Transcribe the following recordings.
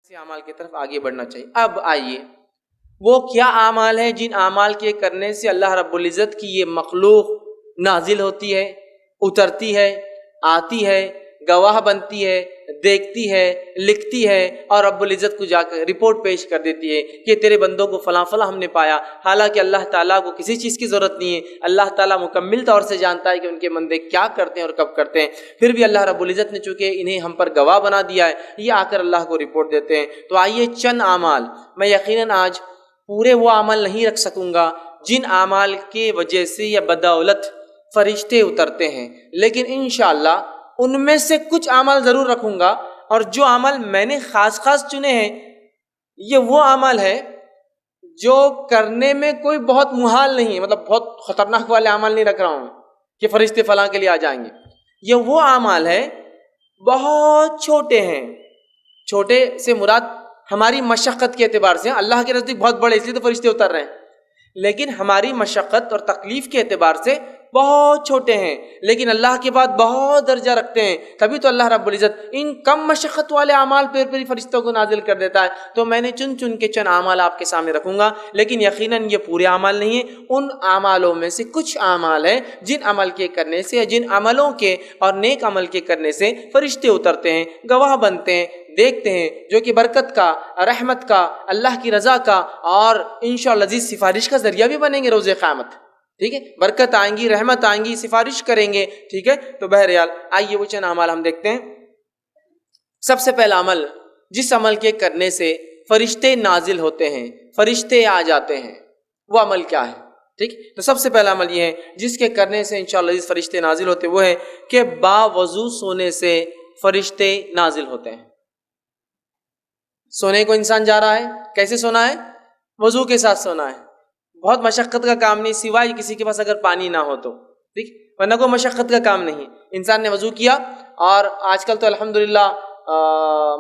سے اعمال کی طرف آگے بڑھنا چاہیے۔ اب آئیے وہ کیا اعمال ہیں جن اعمال کے کرنے سے اللہ رب العزت کی یہ مخلوق نازل ہوتی ہے، اترتی ہے، آتی ہے، گواہ بنتی ہے، دیکھتی ہے، لکھتی ہے اور رب العزت کو جا کر رپورٹ پیش کر دیتی ہے کہ تیرے بندوں کو فلاں فلاں ہم نے پایا۔ حالانکہ اللہ تعالیٰ کو کسی چیز کی ضرورت نہیں ہے، اللہ تعالیٰ مکمل طور سے جانتا ہے کہ ان کے بندے کیا کرتے ہیں اور کب کرتے ہیں، پھر بھی اللہ رب العزت نے چونکہ انہیں ہم پر گواہ بنا دیا ہے، یہ آ کر اللہ کو رپورٹ دیتے ہیں۔ تو آئیے چند اعمال، میں یقیناً آج پورے وہ اعمال نہیں رکھ سکوں گا جن اعمال کے وجہ سے یا بدولت فرشتے اترتے ہیں، لیکن انشاءاللہ ان میں سے کچھ اعمال ضرور رکھوں گا، اور جو اعمال میں نے خاص چنے ہیں یہ وہ اعمال ہے جو کرنے میں کوئی بہت محال نہیں ہے، مطلب بہت خطرناک والے اعمال نہیں رکھ رہا ہوں کہ فرشتے فلاں کے لیے آ جائیں گے۔ یہ وہ اعمال ہے بہت چھوٹے ہیں، چھوٹے سے مراد ہماری مشقت کے اعتبار سے، اللہ کے نزدیک بہت بڑے اس لیے تو فرشتے اتر رہے ہیں، لیکن ہماری مشقت اور تکلیف کے اعتبار سے بہت چھوٹے ہیں، لیکن اللہ کے بعد بہت درجہ رکھتے ہیں۔ تبھی تو اللہ رب العزت ان کم مشقت والے اعمال پر فرشتوں کو نازل کر دیتا ہے۔ تو میں نے چن کے چند اعمال آپ کے سامنے رکھوں گا، لیکن یقیناً یہ پورے اعمال نہیں ہیں، ان اعمالوں میں سے کچھ اعمال ہیں جن عمل کے کرنے سے، جن عملوں کے اور نیک عمل کے کرنے سے فرشتے اترتے ہیں، گواہ بنتے ہیں، دیکھتے ہیں، جو کہ برکت کا، رحمت کا، اللہ کی رضا کا اور انشاءاللہ عزیز سفارش کا ذریعہ بھی بنیں گے روز قیامت۔ ٹھیک ہے، برکت آئیں گی، رحمت آئیں گی، سفارش کریں گے۔ ٹھیک ہے، تو بہرحال آئیے وہ چند اعمال ہم دیکھتے ہیں۔ سب سے پہلا عمل جس عمل کے کرنے سے فرشتے نازل ہوتے ہیں، فرشتے آ جاتے ہیں، وہ عمل کیا ہے؟ ٹھیک، تو سب سے پہلا عمل یہ ہے جس کے کرنے سے انشاءاللہ عزیز فرشتے نازل ہوتے ہیں، وہ ہے کہ باوضو سونے سے فرشتے نازل ہوتے ہیں۔ سونے کو انسان جا رہا ہے، کیسے سونا ہے؟ وضو کے ساتھ سونا ہے، بہت مشقت کا کام نہیں، سوائے کسی کے پاس اگر پانی نہ ہو تو، ٹھیک، ورنہ کوئی مشقت کا کام نہیں۔ انسان نے وضو کیا، اور آج کل تو الحمدللہ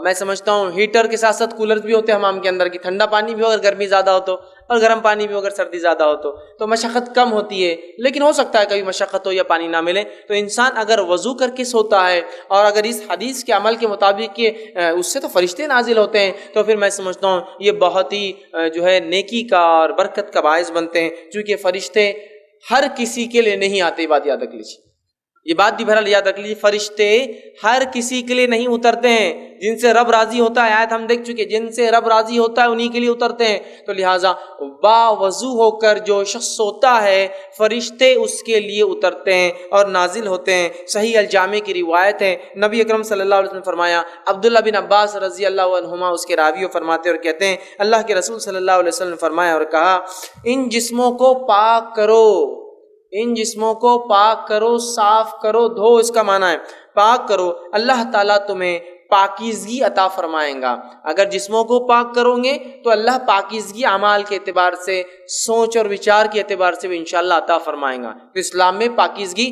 میں سمجھتا ہوں ہیٹر کے ساتھ ساتھ کولر بھی ہوتے ہیں حمام کے اندر، کی ٹھنڈا پانی بھی ہو اگر گرمی زیادہ ہو تو، اور گرم پانی بھی ہو اگر سردی زیادہ ہو تو مشقت کم ہوتی ہے، لیکن ہو سکتا ہے کبھی مشقت ہو یا پانی نہ ملے، تو انسان اگر وضو کر کے سوتا ہے اور اگر اس حدیث کے عمل کے مطابق کہ اس سے تو فرشتے نازل ہوتے ہیں، تو پھر میں سمجھتا ہوں یہ بہت ہی جو ہے نیکی کا اور برکت کا باعث بنتے ہیں، چونکہ فرشتے ہر کسی کے لیے نہیں آتے۔ یہ بات یاد رکھ لیجیے، یہ بات بھی بہرحال یاد رکھ لیجیے، فرشتے ہر کسی کے لیے نہیں اترتے ہیں، جن سے رب راضی ہوتا ہے، آیت ہم دیکھ چکے، جن سے رب راضی ہوتا ہے انہی کے لیے اترتے ہیں۔ تو لہٰذا باوضو ہو کر جو شخص سوتا ہے فرشتے اس کے لیے اترتے ہیں اور نازل ہوتے ہیں۔ صحیح الجامع کی روایت ہے، نبی اکرم صلی اللہ علیہ وسلم نے فرمایا، عبداللہ بن عباس رضی اللہ عنہما اس کے راوی فرماتے اور کہتے ہیں اللہ کے رسول صلی اللہ علیہ وسلم نے فرمایا اور کہا، ان جسموں کو پاک کرو، ان جسموں کو پاک کرو، صاف کرو، دھو، اس کا معنی ہے پاک کرو، اللہ تعالیٰ تمہیں پاکیزگی عطا فرمائیں گا۔ اگر جسموں کو پاک کرو گے تو اللہ پاکیزگی اعمال کے اعتبار سے، سوچ اور وچار کے اعتبار سے بھی انشاءاللہ عطا فرمائیں گا۔ تو اسلام میں پاکیزگی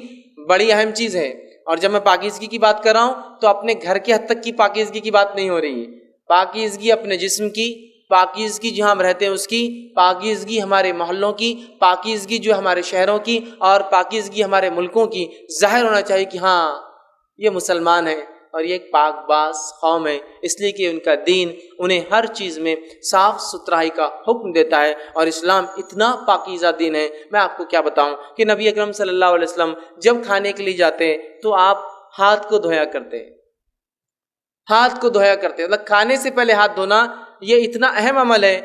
بڑی اہم چیز ہے، اور جب میں پاکیزگی کی بات کر رہا ہوں تو اپنے گھر کے حد تک کی پاکیزگی کی بات نہیں ہو رہی ہے، پاکیزگی اپنے جسم کی، پاکیزگی جہاں ہم رہتے ہیں اس کی، پاکیزگی ہمارے محلوں کی، پاکیزگی جو ہمارے شہروں کی، اور پاکیزگی ہمارے ملکوں کی۔ ظاہر ہونا چاہیے کہ ہاں یہ مسلمان ہیں اور یہ ایک پاک باز قوم ہے، اس لیے کہ ان کا دین انہیں ہر چیز میں صاف ستھرائی کا حکم دیتا ہے، اور اسلام اتنا پاکیزہ دین ہے، میں آپ کو کیا بتاؤں کہ نبی اکرم صلی اللہ علیہ وسلم جب کھانے کے لیے جاتے تو آپ ہاتھ کو دھویا کرتے، ہاتھ کو دھویا کرتے، مطلب کھانے سے پہلے ہاتھ دھونا یہ اتنا اہم عمل ہے۔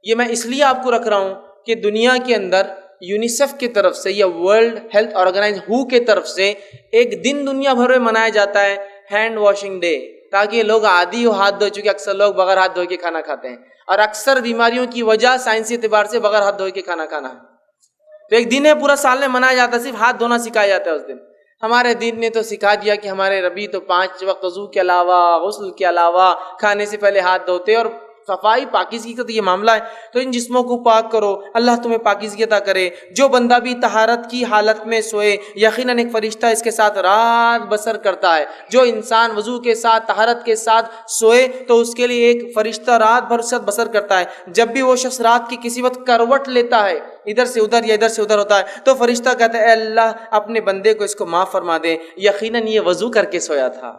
یہ میں اس لیے آپ کو رکھ رہا ہوں کہ دنیا کے اندر یونیسیف کی طرف سے یا ورلڈ ہیلتھ آرگنائز ہو کی طرف سے ایک دن دنیا بھر میں منایا جاتا ہے ہینڈ واشنگ ڈے، تاکہ لوگ عادی ہو ہاتھ دھوئے، چونکہ اکثر لوگ بغیر ہاتھ دھوئے کے کھانا کھاتے ہیں، اور اکثر بیماریوں کی وجہ سائنسی اعتبار سے بغیر ہاتھ دھوئے کے کھانا کھانا ہے۔ تو ایک دن ہے پورا سال میں منایا جاتا ہے، صرف ہاتھ دھونا سکھایا جاتا ہے اس دن۔ ہمارے دین نے تو سکھا دیا کہ ہمارے ربی تو 5 وقت وضو کے علاوہ، غسل کے علاوہ، کھانے سے پہلے ہاتھ دھوتے، اور صفائی پاکیزگی کا تو یہ معاملہ ہے۔ تو ان جسموں کو پاک کرو، اللہ تمہیں پاکیزگی عطا کرے۔ جو بندہ بھی طہارت کی حالت میں سوئے، یقیناً ایک فرشتہ اس کے ساتھ رات بسر کرتا ہے۔ جو انسان وضو کے ساتھ، طہارت کے ساتھ سوئے تو اس کے لیے ایک فرشتہ رات بھر ساتھ بسر کرتا ہے۔ جب بھی وہ شخص رات کی کسی وقت کروٹ لیتا ہے، ادھر سے ادھر یا ادھر سے ادھر ہوتا ہے، تو فرشتہ کہتا ہے اے اللہ اپنے بندے کو اس کو معاف فرما دے، یقیناً یہ وضو کر کے سویا تھا۔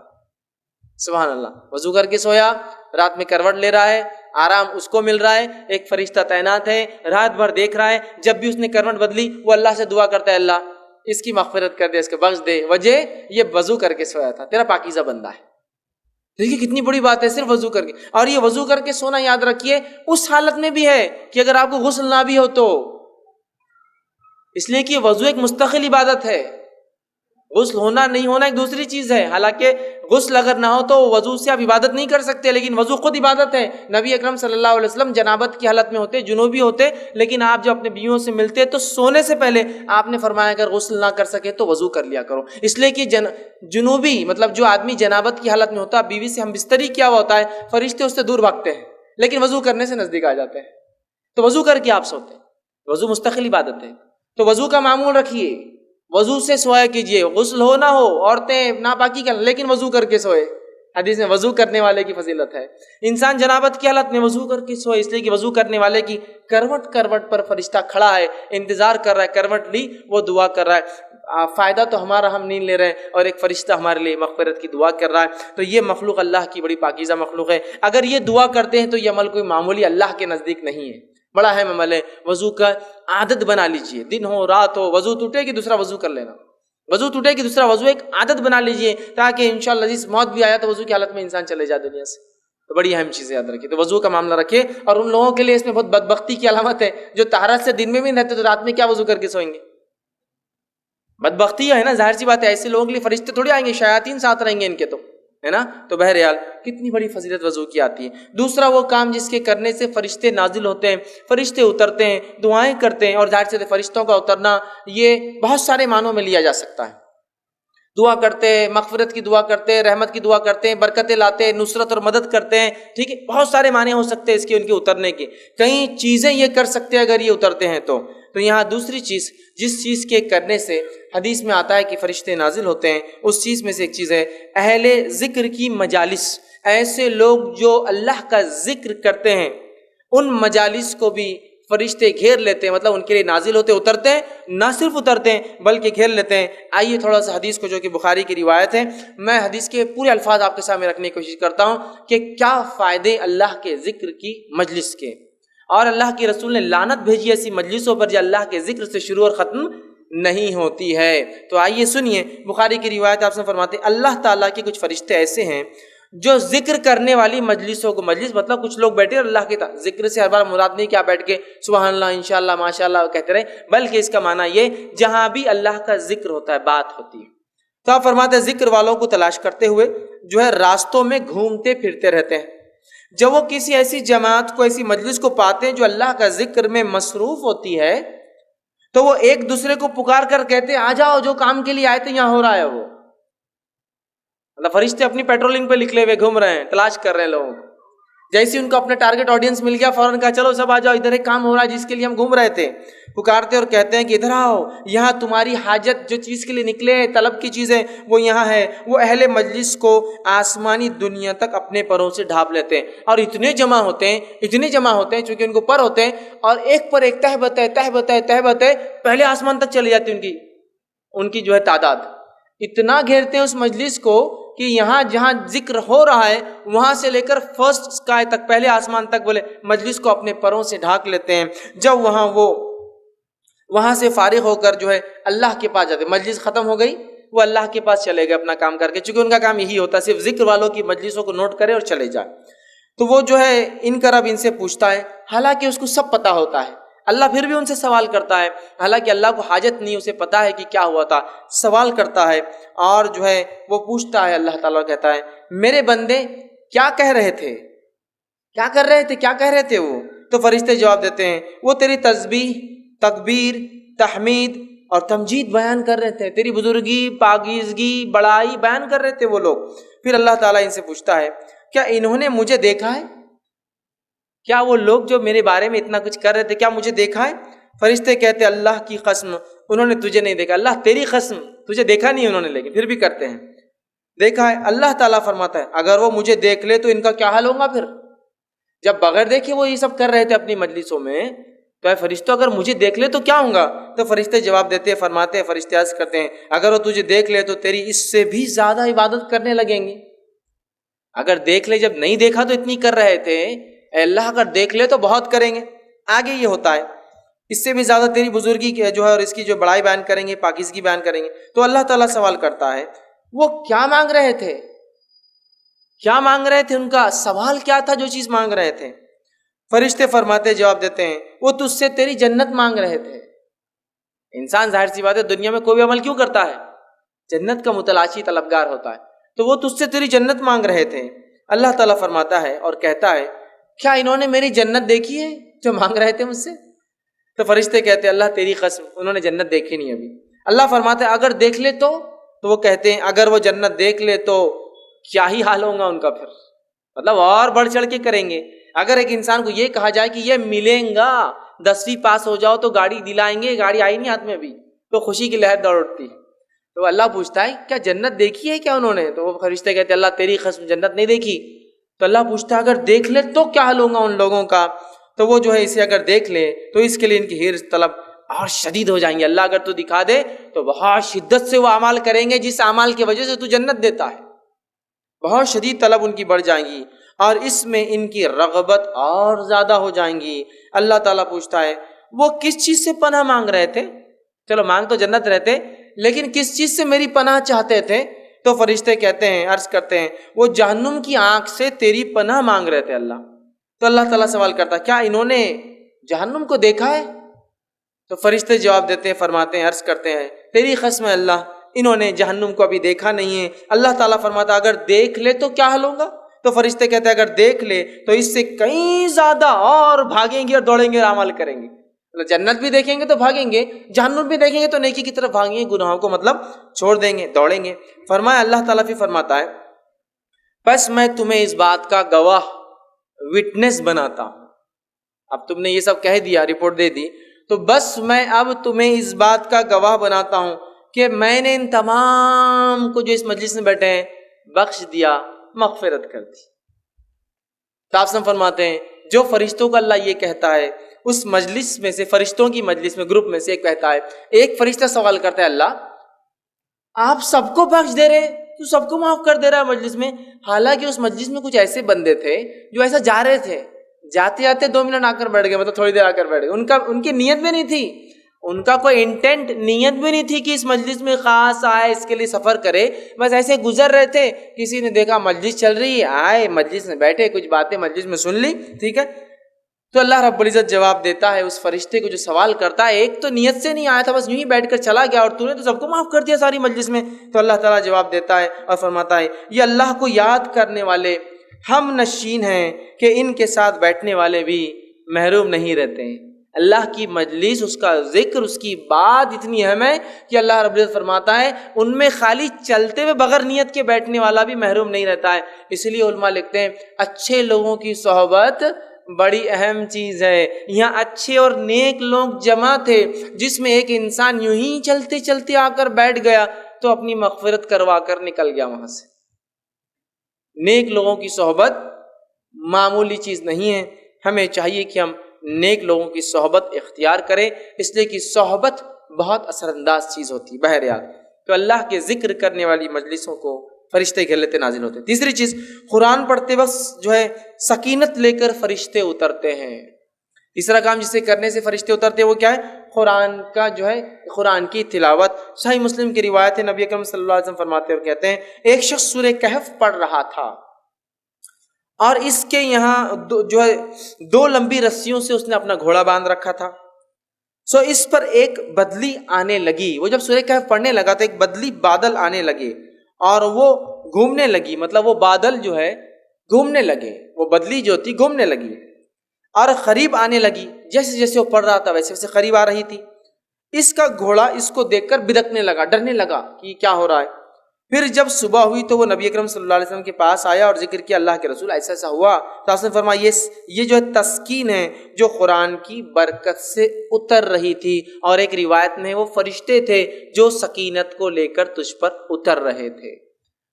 سبحان اللہ. وضو کر کے سویا, رات میں کروٹ لے رہا ہے, آرام اس کو مل رہا ہے, ایک فرشتہ تعینات ہے, رات بھر دیکھ رہا ہے. جب بھی اس نے کروٹ بدلی وہ اللہ سے دعا کرتا ہے, اللہ اس کی مغفرت کر دے, اس کو بخش دے. وجہ یہ وضو کر کے سویا تھا, تیرا پاکیزہ بندہ ہے. دیکھیے کتنی بڑی بات ہے, صرف وضو کر کے. اور یہ وضو کر کے سونا یاد رکھیے اس حالت میں بھی ہے کہ اگر آپ کو غسل نہ بھی ہو تو, اس لیے کہ وضو ایک مستقل عبادت ہے. غسل ہونا نہیں ہونا ایک دوسری چیز ہے. حالانکہ غسل اگر نہ ہو تو وضو سے آپ عبادت نہیں کر سکتے, لیکن وضو خود عبادت ہے. نبی اکرم صلی اللہ علیہ وسلم جنابت کی حالت میں ہوتے, جنوبی ہوتے, لیکن آپ جب اپنے بیویوں سے ملتے تو سونے سے پہلے آپ نے فرمایا اگر غسل نہ کر سکے تو وضو کر لیا کرو. اس لیے کہ جنوبی مطلب جو آدمی جنابت کی حالت میں ہوتا, بیوی سے ہم بستری کیا ہوتا ہے, فرشتے اس سے دور بھاگتے ہیں, لیکن وضو کرنے سے نزدیک آ جاتے ہیں. تو وضو کر کے آپ سوتے ہیں, وضو مستقل عبادت ہے. تو وضو کا معمول رکھیے, وضو سے سویا کیجئے. غسل ہو نہ ہو, عورتیں ناپاکی کر, لیکن وضو کر کے سوئے. حدیث میں وضو کرنے والے کی فضیلت ہے. انسان جنابت کی حالت میں وضو کر کے سوئے, اس لیے کہ وضو کرنے والے کی کروٹ کروٹ پر فرشتہ کھڑا ہے, انتظار کر رہا ہے. کروٹ لی, وہ دعا کر رہا ہے. فائدہ تو ہمارا ہم نہیں لے رہے ہیں, اور ایک فرشتہ ہمارے لیے مغفرت کی دعا کر رہا ہے. تو یہ مخلوق اللہ کی بڑی پاکیزہ مخلوق ہے. اگر یہ دعا کرتے ہیں تو یہ عمل کوئی معمولی اللہ کے نزدیک نہیں ہے, بڑا اہم عمل ہے. وضو کا عادت بنا لیجئے, دن ہو رات ہو, وضو ٹوٹے کہ دوسرا وضو کر لینا, وضو ٹوٹے کہ دوسرا وضو, ایک عادت بنا لیجئے تاکہ انشاءاللہ جس موت بھی آیا تو وضو کی حالت میں انسان چلے جائے دنیا سے. تو بڑی اہم چیز یاد رکھیے. تو وضو کا معاملہ رکھیے. اور ان لوگوں کے لیے اس میں بہت بدبختی کی علامت ہے جو طہارت سے دن میں بھی نہیں رہتے تو رات میں کیا وضو کر کے سوئیں گے. بدبختی ہے نا, ظاہر سی بات ہے. ایسے لوگوں کے لیے فرشتے تھوڑی آئیں گے, شیاطین ساتھ رہیں گے ان کے, تو ہے نا. تو بہرحال کتنی بڑی فضیلت وضو کی آتی ہے. دوسرا وہ کام جس کے کرنے سے فرشتے نازل ہوتے ہیں, فرشتے اترتے ہیں, دعائیں کرتے ہیں. اور ظاہر سے فرشتوں کا اترنا یہ بہت سارے معنوں میں لیا جا سکتا ہے. دعا کرتے ہیں, مغفرت کی دعا کرتے ہیں, رحمت کی دعا کرتے ہیں, برکتیں لاتے ہیں, نصرت اور مدد کرتے ہیں. ٹھیک ہے, بہت سارے معنی ہو سکتے ہیں اس کے, ان کے اترنے کے. کئی چیزیں یہ کر سکتے ہیں اگر یہ اترتے ہیں تو. یہاں دوسری چیز جس چیز کے کرنے سے حدیث میں آتا ہے کہ فرشتے نازل ہوتے ہیں, اس چیز میں سے ایک چیز ہے اہل ذکر کی مجالس. ایسے لوگ جو اللہ کا ذکر کرتے ہیں, ان مجالس کو بھی فرشتے گھیر لیتے ہیں. مطلب ان کے لیے نازل ہوتے, اترتے ہیں, نہ صرف اترتے ہیں بلکہ گھیر لیتے ہیں. آئیے تھوڑا سا حدیث کو, جو کہ بخاری کی روایت ہے, میں حدیث کے پورے الفاظ آپ کے سامنے رکھنے کی کوشش کرتا ہوں کہ کیا فائدے اللہ کے ذکر کی مجلس کے. اور اللہ کے رسول نے لعنت بھیجی ایسی مجلسوں پر جو اللہ کے ذکر سے شروع اور ختم نہیں ہوتی ہے. تو آئیے سنیے, بخاری کی روایت آپ سے فرماتے ہیں اللہ تعالیٰ کے کچھ فرشتے ایسے ہیں جو ذکر کرنے والی مجلسوں کو, مجلس مطلب کچھ لوگ بیٹھے اللہ کے ذکر سے ہر بار مراد نہیں کہ آپ بیٹھ کے سبحان اللہ انشاءاللہ ماشاءاللہ کہتے رہے, بلکہ اس کا معنی یہ جہاں بھی اللہ کا ذکر ہوتا ہے, بات ہوتی ہے. تو آپ فرماتے ہیں ذکر والوں کو تلاش کرتے ہوئے جو ہے راستوں میں گھومتے پھرتے رہتے ہیں. جب وہ کسی ایسی جماعت کو, ایسی مجلس کو پاتے ہیں جو اللہ کا ذکر میں مصروف ہوتی ہے, تو وہ ایک دوسرے کو پکار کر کہتے ہیں آ جاؤ, جو کام کے لیے آئے تھے یہاں ہو رہا ہے. وہ اللہ فرشتے اپنی پیٹرولنگ پہ نکلے ہوئے گھوم رہے ہیں, تلاش کر رہے ہیں لوگوں کو. جیسے ان کو اپنا ٹارگٹ آڈینس مل گیا, فوراً کہا چلو سب آ جاؤ, ادھر ایک کام ہو رہا ہے جس کے لیے ہم گھوم رہے تھے. پکارتے اور کہتے ہیں کہ ادھر آؤ, یہاں تمہاری حاجت جو چیز کے لیے نکلے ہیں, طلب کی چیزیں, وہ یہاں ہے. وہ اہل مجلس کو آسمانی دنیا تک اپنے پروں سے ڈھانپ لیتے ہیں, اور اتنے جمع ہوتے ہیں چونکہ ان کو پر ہوتے ہیں, اور ایک پر ایک تہبت ہے, پہلے آسمان تک چلی جاتی ان کی جو ہے تعداد. اتنا گھیرتے ہیں اس مجلس کو کہ یہاں جہاں ذکر ہو رہا ہے وہاں سے لے کر فرسٹ اسکائی تک, پہلے آسمان تک, بولے مجلس کو اپنے پروں سے ڈھانک لیتے ہیں. جب وہاں سے فارغ ہو کر جو ہے اللہ کے پاس جاتے, مجلس ختم ہو گئی, وہ اللہ کے پاس چلے گئے اپنا کام کر کے, چونکہ ان کا کام یہی ہوتا ہے صرف ذکر والوں کی مجلسوں کو نوٹ کرے اور چلے جائے. تو وہ جو ہے ان کا رب ان سے پوچھتا ہے, حالانکہ اس کو سب پتہ ہوتا ہے. اللہ پھر بھی ان سے سوال کرتا ہے, حالانکہ اللہ کو حاجت نہیں, اسے پتہ ہے کہ کیا ہوا تھا, سوال کرتا ہے. اور جو ہے وہ پوچھتا ہے, اللہ تعالیٰ کہتا ہے میرے بندے کیا کہہ رہے تھے, کیا کر رہے تھے, کیا کہہ رہے تھے وہ. تو فرشتے جواب دیتے ہیں وہ تیری تسبیح, تکبیر, تحمید اور تمجید بیان کر رہے تھے, تیری بزرگی, پاکیزگی, بڑائی بیان کر رہے تھے وہ لوگ. پھر اللہ تعالیٰ ان سے پوچھتا ہے کیا انہوں نے مجھے دیکھا ہے, کیا وہ لوگ جو میرے بارے میں اتنا کچھ کر رہے تھے کیا مجھے دیکھا ہے. فرشتے کہتے اللہ کی قسم انہوں نے تجھے نہیں دیکھا. اللہ تیری قسم تجھے دیکھا نہیں انہوں نے, لیکن پھر بھی کرتے ہیں دیکھا ہے. اللہ تعالیٰ فرماتا ہے اگر وہ مجھے دیکھ لے تو ان کا کیا حال ہوگا. پھر جب بغیر دیکھے وہ یہ سب کر رہے تھے اپنی مجلسوں میں, تو اے فرشتوں اگر مجھے دیکھ لے تو کیا ہوں گا. تو فرشتے جواب دیتے ہیں, فرماتے ہیں, فرشتے عرض کرتے ہیں اگر وہ تجھے دیکھ لے تو تیری اس سے بھی زیادہ عبادت کرنے لگیں گے. اگر دیکھ لے، جب نہیں دیکھا تو اتنی کر رہے تھے، اے اللہ اگر دیکھ لے تو بہت کریں گے۔ آگے یہ ہوتا ہے، اس سے بھی زیادہ تیری بزرگی جو ہے اور اس کی جو بڑائی بیان کریں گے، پاکیزگی بیان کریں گے۔ تو اللہ تعالیٰ سوال کرتا ہے وہ کیا مانگ رہے تھے، کیا مانگ رہے تھے، ان کا سوال کیا تھا جو چیز مانگ رہے تھے؟ فرشتے فرماتے، جواب دیتے ہیں، وہ تجھ سے تیری جنت مانگ رہے تھے۔ انسان ظاہر سی بات ہے دنیا میں کوئی بھی عمل کیوں کرتا ہے؟ جنت کا متلاشی طلبگار ہوتا ہے، تو وہ تجھ سے تیری جنت مانگ رہے تھے۔ اللہ تعالیٰ فرماتا ہے اور کہتا ہے کیا انہوں نے میری جنت دیکھی ہے جو مانگ رہے تھے مجھ سے؟ تو فرشتے کہتے ہیں اللہ تیری قسم انہوں نے جنت دیکھی نہیں ابھی۔ اللہ فرماتا ہے اگر دیکھ لے تو وہ کہتے ہیں اگر وہ جنت دیکھ لے تو کیا ہی حال ہوگا ان کا، پھر مطلب اور بڑھ چڑھ کے کریں گے۔ اگر ایک انسان کو یہ کہا جائے کہ یہ ملیں گا، 10ویں پاس ہو جاؤ تو گاڑی دلائیں گے، گاڑی آئی نہیں ہاتھ میں ابھی، تو خوشی کی لہر دوڑ اٹھتی ہے۔ تو اللہ پوچھتا ہے کیا جنت دیکھی ہے کیا انہوں نے؟ تو وہ فرشتے کہتے ہیں اللہ تیری قسم جنت نہیں دیکھی۔ تو اللہ پوچھتا ہے اگر دیکھ لے تو کیا حال ہوگا ان لوگوں کا؟ تو وہ جو ہے اسے اگر دیکھ لے تو اس کے لیے ان کی حرص طلب اور شدید ہو جائیں گے۔ اللہ اگر تو دکھا دے تو بہت شدت سے وہ اعمال کریں گے جس اعمال کی وجہ سے تو جنت دیتا ہے، بہت شدید طلب ان کی بڑھ جائیں گی اور اس میں ان کی رغبت اور زیادہ ہو جائیں گی۔ اللہ تعالیٰ پوچھتا ہے وہ کس چیز سے پناہ مانگ رہے تھے؟ چلو مانگ تو جنت رہتے لیکن کس چیز سے میری پناہ چاہتے تھے؟ تو فرشتے کہتے ہیں، عرض کرتے ہیں وہ جہنم کی آنکھ سے تیری پناہ مانگ رہے تھے اللہ۔ تو اللہ تعالیٰ سوال کرتا ہے کیا انہوں نے جہنم کو دیکھا ہے؟ تو فرشتے جواب دیتے ہیں، فرماتے ہیں، عرض کرتے ہیں تیری قسم ہے اللہ انہوں نے جہنم کو ابھی دیکھا نہیں ہے۔ اللہ تعالیٰ فرماتا ہے اگر دیکھ لے تو کیا حال ہوگا؟ تو فرشتے کہتے ہیں اگر دیکھ لے تو اس سے کہیں زیادہ اور بھاگیں گے اور دوڑیں گے اور عمل کریں گے۔ جنت بھی دیکھیں گے تو بھاگیں گے، جہنم بھی دیکھیں گے تو نیکی کی طرف بھاگیں گے، گناہوں کو مطلب چھوڑ دیں گے، دوڑیں گے۔ فرمایا اللہ تعالیٰ پھر فرماتا ہے بس میں تمہیں اس بات کا گواہ وٹنس بناتا ہوں۔ اب تم نے یہ سب کہہ دیا، رپورٹ دے دی، تو بس میں اب تمہیں اس بات کا گواہ بناتا ہوں کہ میں نے ان تمام کو جو اس مجلس میں بیٹھے ہیں بخش دیا، مغفرت کر دی۔ تو آپ سب فرماتے ہیں جو فرشتوں کو اللہ یہ کہتا ہے اس مجلس میں سے، فرشتوں کی مجلس میں، گروپ میں سے ایک کہتا ہے، ایک فرشتہ سوال کرتا ہے اللہ آپ سب کو بخش دے رہے، تو سب کو معاف کر دے رہا ہے مجلس میں، حالانکہ اس مجلس میں کچھ ایسے بندے تھے جو ایسا جا رہے تھے، جاتے جاتے 2 منٹ آ کر بیٹھ گئے، مطلب تھوڑی دیر آ کر بیٹھ گئے، ان کی نیت بھی نہیں تھی، ان کا کوئی انٹینٹ، نیت بھی نہیں تھی کہ اس مجلس میں خاص آئے، اس کے لیے سفر کرے، بس ایسے گزر رہے تھے، کسی نے دیکھا مجلس چل رہی ہے، آئے مجلس میں بیٹھے، کچھ باتیں مجلس میں سن لی، ٹھیک ہے۔ تو اللہ رب العزت جواب دیتا ہے اس فرشتے کو جو سوال کرتا ہے، ایک تو نیت سے نہیں آیا تھا، بس یوں ہی بیٹھ کر چلا گیا اور تو نے تو سب کو معاف کر دیا ساری مجلس میں۔ تو اللہ تعالیٰ جواب دیتا ہے اور فرماتا ہے یہ اللہ کو یاد کرنے والے ہم نشین ہیں کہ ان کے ساتھ بیٹھنے والے بھی محروم نہیں رہتے ہیں۔ اللہ کی مجلس، اس کا ذکر، اس کی بات اتنی اہم ہے کہ اللہ رب العزت فرماتا ہے ان میں خالی چلتے ہوئے بغیر نیت کے بیٹھنے والا بھی محروم نہیں رہتا ہے۔ اس لیے علماء لکھتے ہیں اچھے لوگوں کی صحبت بڑی اہم چیز ہے۔ یہاں اچھے اور نیک لوگ جمع تھے، جس میں ایک انسان یوں ہی چلتے چلتے آ کر بیٹھ گیا تو اپنی مغفرت کروا کر نکل گیا وہاں سے۔ نیک لوگوں کی صحبت معمولی چیز نہیں ہے، ہمیں چاہیے کہ ہم نیک لوگوں کی صحبت اختیار کریں، اس لیے کہ صحبت بہت اثر انداز چیز ہوتی ہے۔ بہرحال تو اللہ کے ذکر کرنے والی مجلسوں کو فرشتے گھیر لیتے، نازل ہوتے۔ تیسری چیز، قرآن پڑھتے وقت جو ہے سکینت لے کر فرشتے اترتے ہیں۔ تیسرا کام جسے کرنے سے فرشتے اترتے ہیں وہ کیا ہے؟ قرآن کا جو ہے قرآن کی تلاوت۔ صحیح مسلم کی روایت ہے، نبی اکرم صلی اللہ علیہ وسلم فرماتے اور کہتے ہیں ایک شخص سورہ کہف پڑھ رہا تھا اور اس کے یہاں جو ہے 2 لمبی رسیوں سے اس نے اپنا گھوڑا باندھ رکھا تھا۔ اس پر ایک بدلی آنے لگی، وہ جب سورہ کہف پڑھنے لگا تو ایک بدلی بادل آنے لگے اور وہ گھومنے لگی، مطلب وہ بادل جو ہے گھومنے لگے، وہ بدلی جو تھی گھومنے لگی اور قریب آنے لگی، جیسے جیسے وہ پڑھ رہا تھا ویسے ویسے قریب آ رہی تھی۔ اس کا گھوڑا اس کو دیکھ کر بدکنے لگا، ڈرنے لگا کہ یہ کیا ہو رہا ہے۔ پھر جب صبح ہوئی تو وہ نبی اکرم صلی اللہ علیہ وسلم کے پاس آیا اور ذکر کیا اللہ کے رسول ایسا ایسا ہوا، تو آپ نے فرمایا یہ جو ہے تسکین ہے جو قرآن کی برکت سے اتر رہی تھی، اور ایک روایت میں وہ فرشتے تھے جو سکینت کو لے کر تجھ پر اتر رہے تھے۔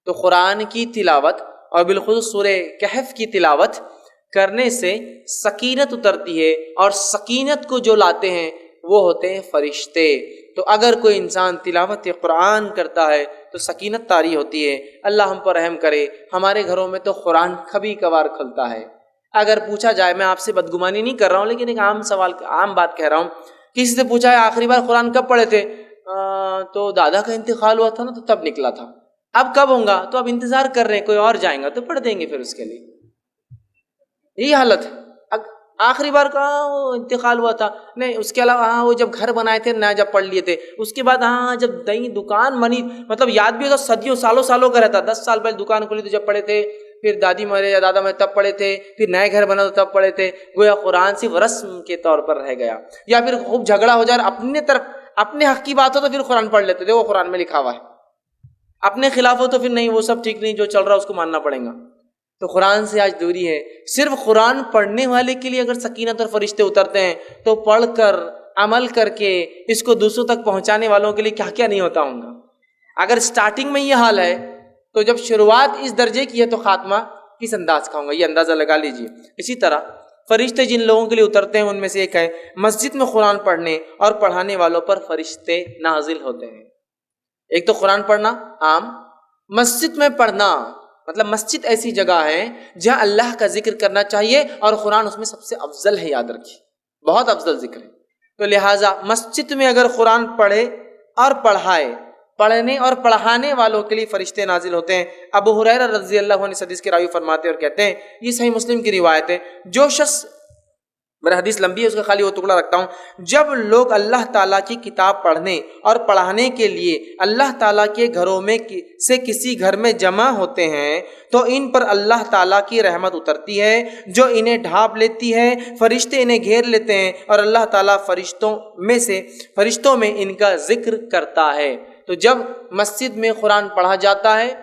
تو قرآن کی تلاوت اور بالخصوص سورہ کہف کی تلاوت کرنے سے سکینت اترتی ہے، اور سکینت کو جو لاتے ہیں وہ ہوتے ہیں فرشتے۔ تو اگر کوئی انسان تلاوت قرآن کرتا ہے تو سکینت طاری ہوتی ہے۔ اللہ ہم پر رحم کرے، ہمارے گھروں میں تو قرآن کبھی کبھار کھلتا ہے۔ اگر پوچھا جائے، میں آپ سے بدگمانی نہیں کر رہا ہوں لیکن ایک عام سوال، عام بات کہہ رہا ہوں، کسی سے پوچھا ہے آخری بار قرآن کب پڑھے تھے؟ تو دادا کا انتقال ہوا تھا نا، تو تب نکلا تھا۔ اب کب ہوں گا؟ تو اب انتظار کر رہے ہیں، کوئی اور جائیں گا تو پڑھ دیں گے پھر اس کے لیے۔ یہی حالت ہے۔ آخری بار کہاں وہ انتقال ہوا تھا؟ نہیں، اس کے علاوہ ہاں وہ جب گھر بنائے تھے نیا جب پڑھ لیے تھے، اس کے بعد ہاں جب نئی دکان بنی، مطلب یاد بھی ہوتا صدیوں سالوں کا رہتا، 10 سال پہلے دکان کھلی تو جب پڑھے تھے، پھر دادی مرے یا دادا مرے تب پڑھے تھے، پھر نئے گھر بنا تو تب پڑھے تھے۔ گویا قرآن صرف رسم کے طور پر رہ گیا، یا پھر خوب جھگڑا ہو جائے اپنے حق کی بات ہو تو پھر قرآن پڑھ لیتے تھے، وہ قرآن میں لکھا ہوا ہے۔ اپنے خلاف ہو تو پھر نہیں، وہ سب ٹھیک نہیں، جو چل رہا ہے اس کو ماننا پڑے گا۔ تو قرآن سے آج دوری ہے۔ صرف قرآن پڑھنے والے کے لیے اگر سکینت اور فرشتے اترتے ہیں تو پڑھ کر عمل کر کے اس کو دوسروں تک پہنچانے والوں کے لیے کیا کیا نہیں ہوتا ہوں گا۔ اگر سٹارٹنگ میں یہ حال ہے تو جب شروعات اس درجے کی ہے تو خاتمہ کس انداز کا ہوگا، یہ اندازہ لگا لیجئے۔ اسی طرح فرشتے جن لوگوں کے لیے اترتے ہیں ان میں سے ایک ہے مسجد میں قرآن پڑھنے اور پڑھانے والوں پر فرشتے نازل ہوتے ہیں۔ ایک تو قرآن پڑھنا عام، مسجد میں پڑھنا مطلب مسجد ایسی جگہ ہے جہاں اللہ کا ذکر کرنا چاہیے اور قرآن اس میں سب سے افضل ہے، یاد رکھیے بہت افضل ذکر ہے۔ تو لہٰذا مسجد میں اگر قرآن پڑھے اور پڑھائے، پڑھنے اور پڑھانے والوں کے لیے فرشتے نازل ہوتے ہیں۔ ابو ہریرہ رضی اللہ عنہ اس حدیث کے راوی فرماتے ہیں اور کہتے ہیں، یہ صحیح مسلم کی روایت ہے، جو شخص، میرا حدیث لمبی ہے اس کا خالی وہ ٹکڑا رکھتا ہوں، جب لوگ اللہ تعالیٰ کی کتاب پڑھنے اور پڑھانے کے لیے اللہ تعالیٰ کے گھروں میں سے کسی گھر میں جمع ہوتے ہیں تو ان پر اللہ تعالیٰ کی رحمت اترتی ہے جو انہیں ڈھانپ لیتی ہے، فرشتے انہیں گھیر لیتے ہیں اور اللہ تعالیٰ فرشتوں میں ان کا ذکر کرتا ہے۔ تو جب مسجد میں قرآن پڑھا جاتا ہے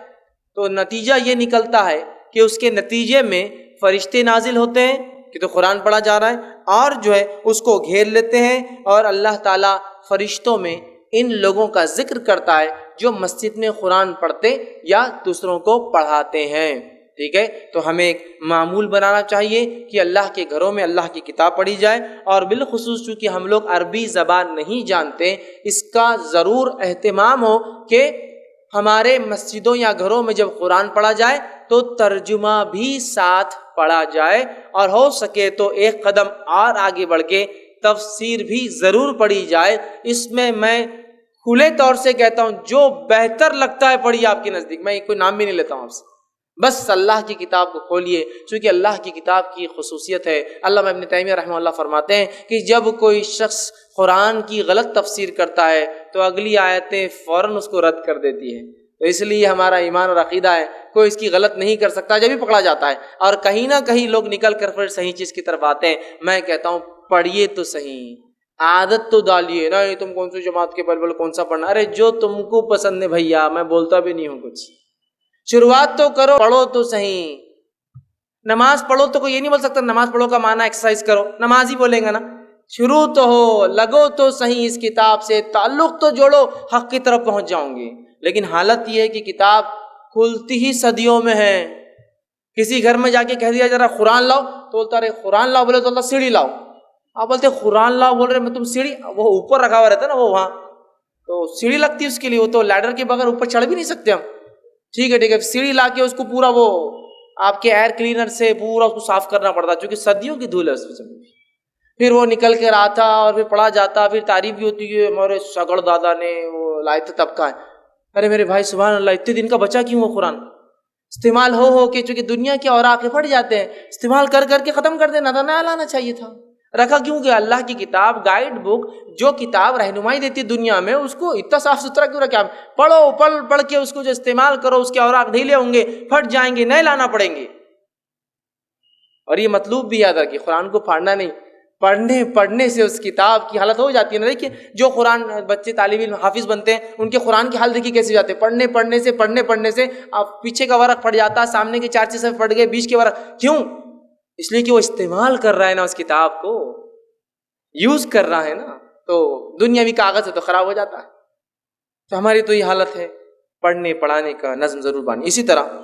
تو نتیجہ یہ نکلتا ہے کہ اس کے نتیجے میں فرشتے نازل ہوتے ہیں کہ تو قرآن پڑھا جا رہا ہے، اور جو ہے اس کو گھیر لیتے ہیں اور اللہ تعالیٰ فرشتوں میں ان لوگوں کا ذکر کرتا ہے جو مسجد میں قرآن پڑھتے یا دوسروں کو پڑھاتے ہیں۔ ٹھیک ہے، تو ہمیں ایک معمول بنانا چاہیے کہ اللہ کے گھروں میں اللہ کی کتاب پڑھی جائے، اور بالخصوص چونکہ ہم لوگ عربی زبان نہیں جانتے، اس کا ضرور اہتمام ہو کہ ہمارے مسجدوں یا گھروں میں جب قرآن پڑھا جائے تو ترجمہ بھی ساتھ پڑھا جائے، اور ہو سکے تو ایک قدم اور آگے بڑھ کے تفسیر بھی ضرور پڑھی جائے۔ اس میں کھلے طور سے کہتا ہوں جو بہتر لگتا ہے پڑھیے آپ کے نزدیک، میں کوئی نام بھی نہیں لیتا ہوں آپ سے، بس اللہ کی کتاب کو کھولیے، چونکہ اللہ کی کتاب کی خصوصیت ہے۔ علامہ ابن تیمیہ رحمہ اللہ فرماتے ہیں کہ جب کوئی شخص قرآن کی غلط تفسیر کرتا ہے تو اگلی آیتیں فوراً اس کو رد کر دیتی ہے۔ تو اس لیے ہمارا ایمان اور عقیدہ ہے کوئی اس کی غلط نہیں کر سکتا جب بھی پکڑا جاتا ہے، اور کہیں نہ کہیں لوگ نکل کر پھر صحیح چیز کی طرف آتے ہیں۔ میں کہتا ہوں پڑھیے تو صحیح، عادت تو ڈالیے نا، تم کون سی جماعت کے بل کون سا پڑھنا، ارے جو تم کو پسند ہے بھیا، میں بولتا بھی نہیں ہوں کچھ، شروعات تو کرو، پڑھو تو صحیح۔ نماز پڑھو تو کوئی یہ نہیں بول سکتا نماز پڑھو کا معنی ایکسرسائز کرو، نماز ہی بولیں گا نا۔ شروع تو ہو، لگو تو صحیح اس کتاب سے، تعلق تو جوڑو، حق کی طرف پہنچ جاؤں گے۔ لیکن حالت یہ ہے کہ کتاب کھلتی ہی صدیوں میں ہے۔ کسی گھر میں جا کے کہہ دیا ذرا قرآن لاؤ تو بولتا ارے قرآن لاؤ، بولے تو اللہ سیڑھی لاؤ، آپ بولتے قرآن لاؤ، بول رہے میں تم سیڑھی، وہ اوپر رکھا ہوا رہتا ہے نا، وہ وہاں تو سیڑھی لگتی ہے اس کے لیے، وہ تو لیڈر کے بغیر اوپر چڑھ بھی نہیں سکتے ہم۔ ٹھیک ہے، سیڑھی لا کے اس کو پورا وہ آپ کے ایئر کلینر سے پورا اس کو صاف کرنا پڑتا چونکہ صدیوں کی دھول ہے اس میں، پھر وہ نکل کے آتا اور پھر پڑھا جاتا، پھر تعریف بھی ہوتی ہے ہمارے سگڑ دادا نے وہ لائے تھے تب کا ہے۔ ارے میرے بھائی سبحان اللہ، اتنے دن کا بچا کیوں وہ قرآن؟ استعمال ہو کے چونکہ دنیا کے اوراق پھٹ جاتے ہیں، استعمال کر کے ختم کر دینا تھا، نیا لانا چاہیے تھا۔ رکھا کیوں کہ اللہ کی کتاب، گائیڈ بک جو کتاب رہنمائی دیتی ہے دنیا میں، اس کو اتنا صاف ستھرا کیوں رکھا؟ پڑھو، پڑھ کے اس کو جو استعمال کرو، اس کے اوراق ڈھیلے ہوں گے، پھٹ جائیں گے، نئے لانا پڑیں گے۔ اور یہ مطلوب بھی یاد رکھیے، قرآن کو پھاڑنا نہیں، پڑھنے سے اس کتاب کی حالت ہو جاتی ہے نا۔ دیکھیے جو قرآن بچے طالب علم حافظ بنتے ہیں ان کے قرآن کی حال دیکھیے کیسے جاتے ہیں، پڑھنے سے اب پیچھے کا ورق پھٹ جاتا ہے، سامنے کے 4 صفحے پھٹ گئے، بیچ کے ورق، کیوں؟ اس لیے کہ وہ استعمال کر رہا ہے نا، اس کتاب کو یوز کر رہا ہے نا، تو دنیاوی کاغذ ہے تو خراب ہو جاتا ہے۔ تو ہماری تو یہ حالت ہے، پڑھنے پڑھانے کا نظم ضرور بانی۔ اسی طرح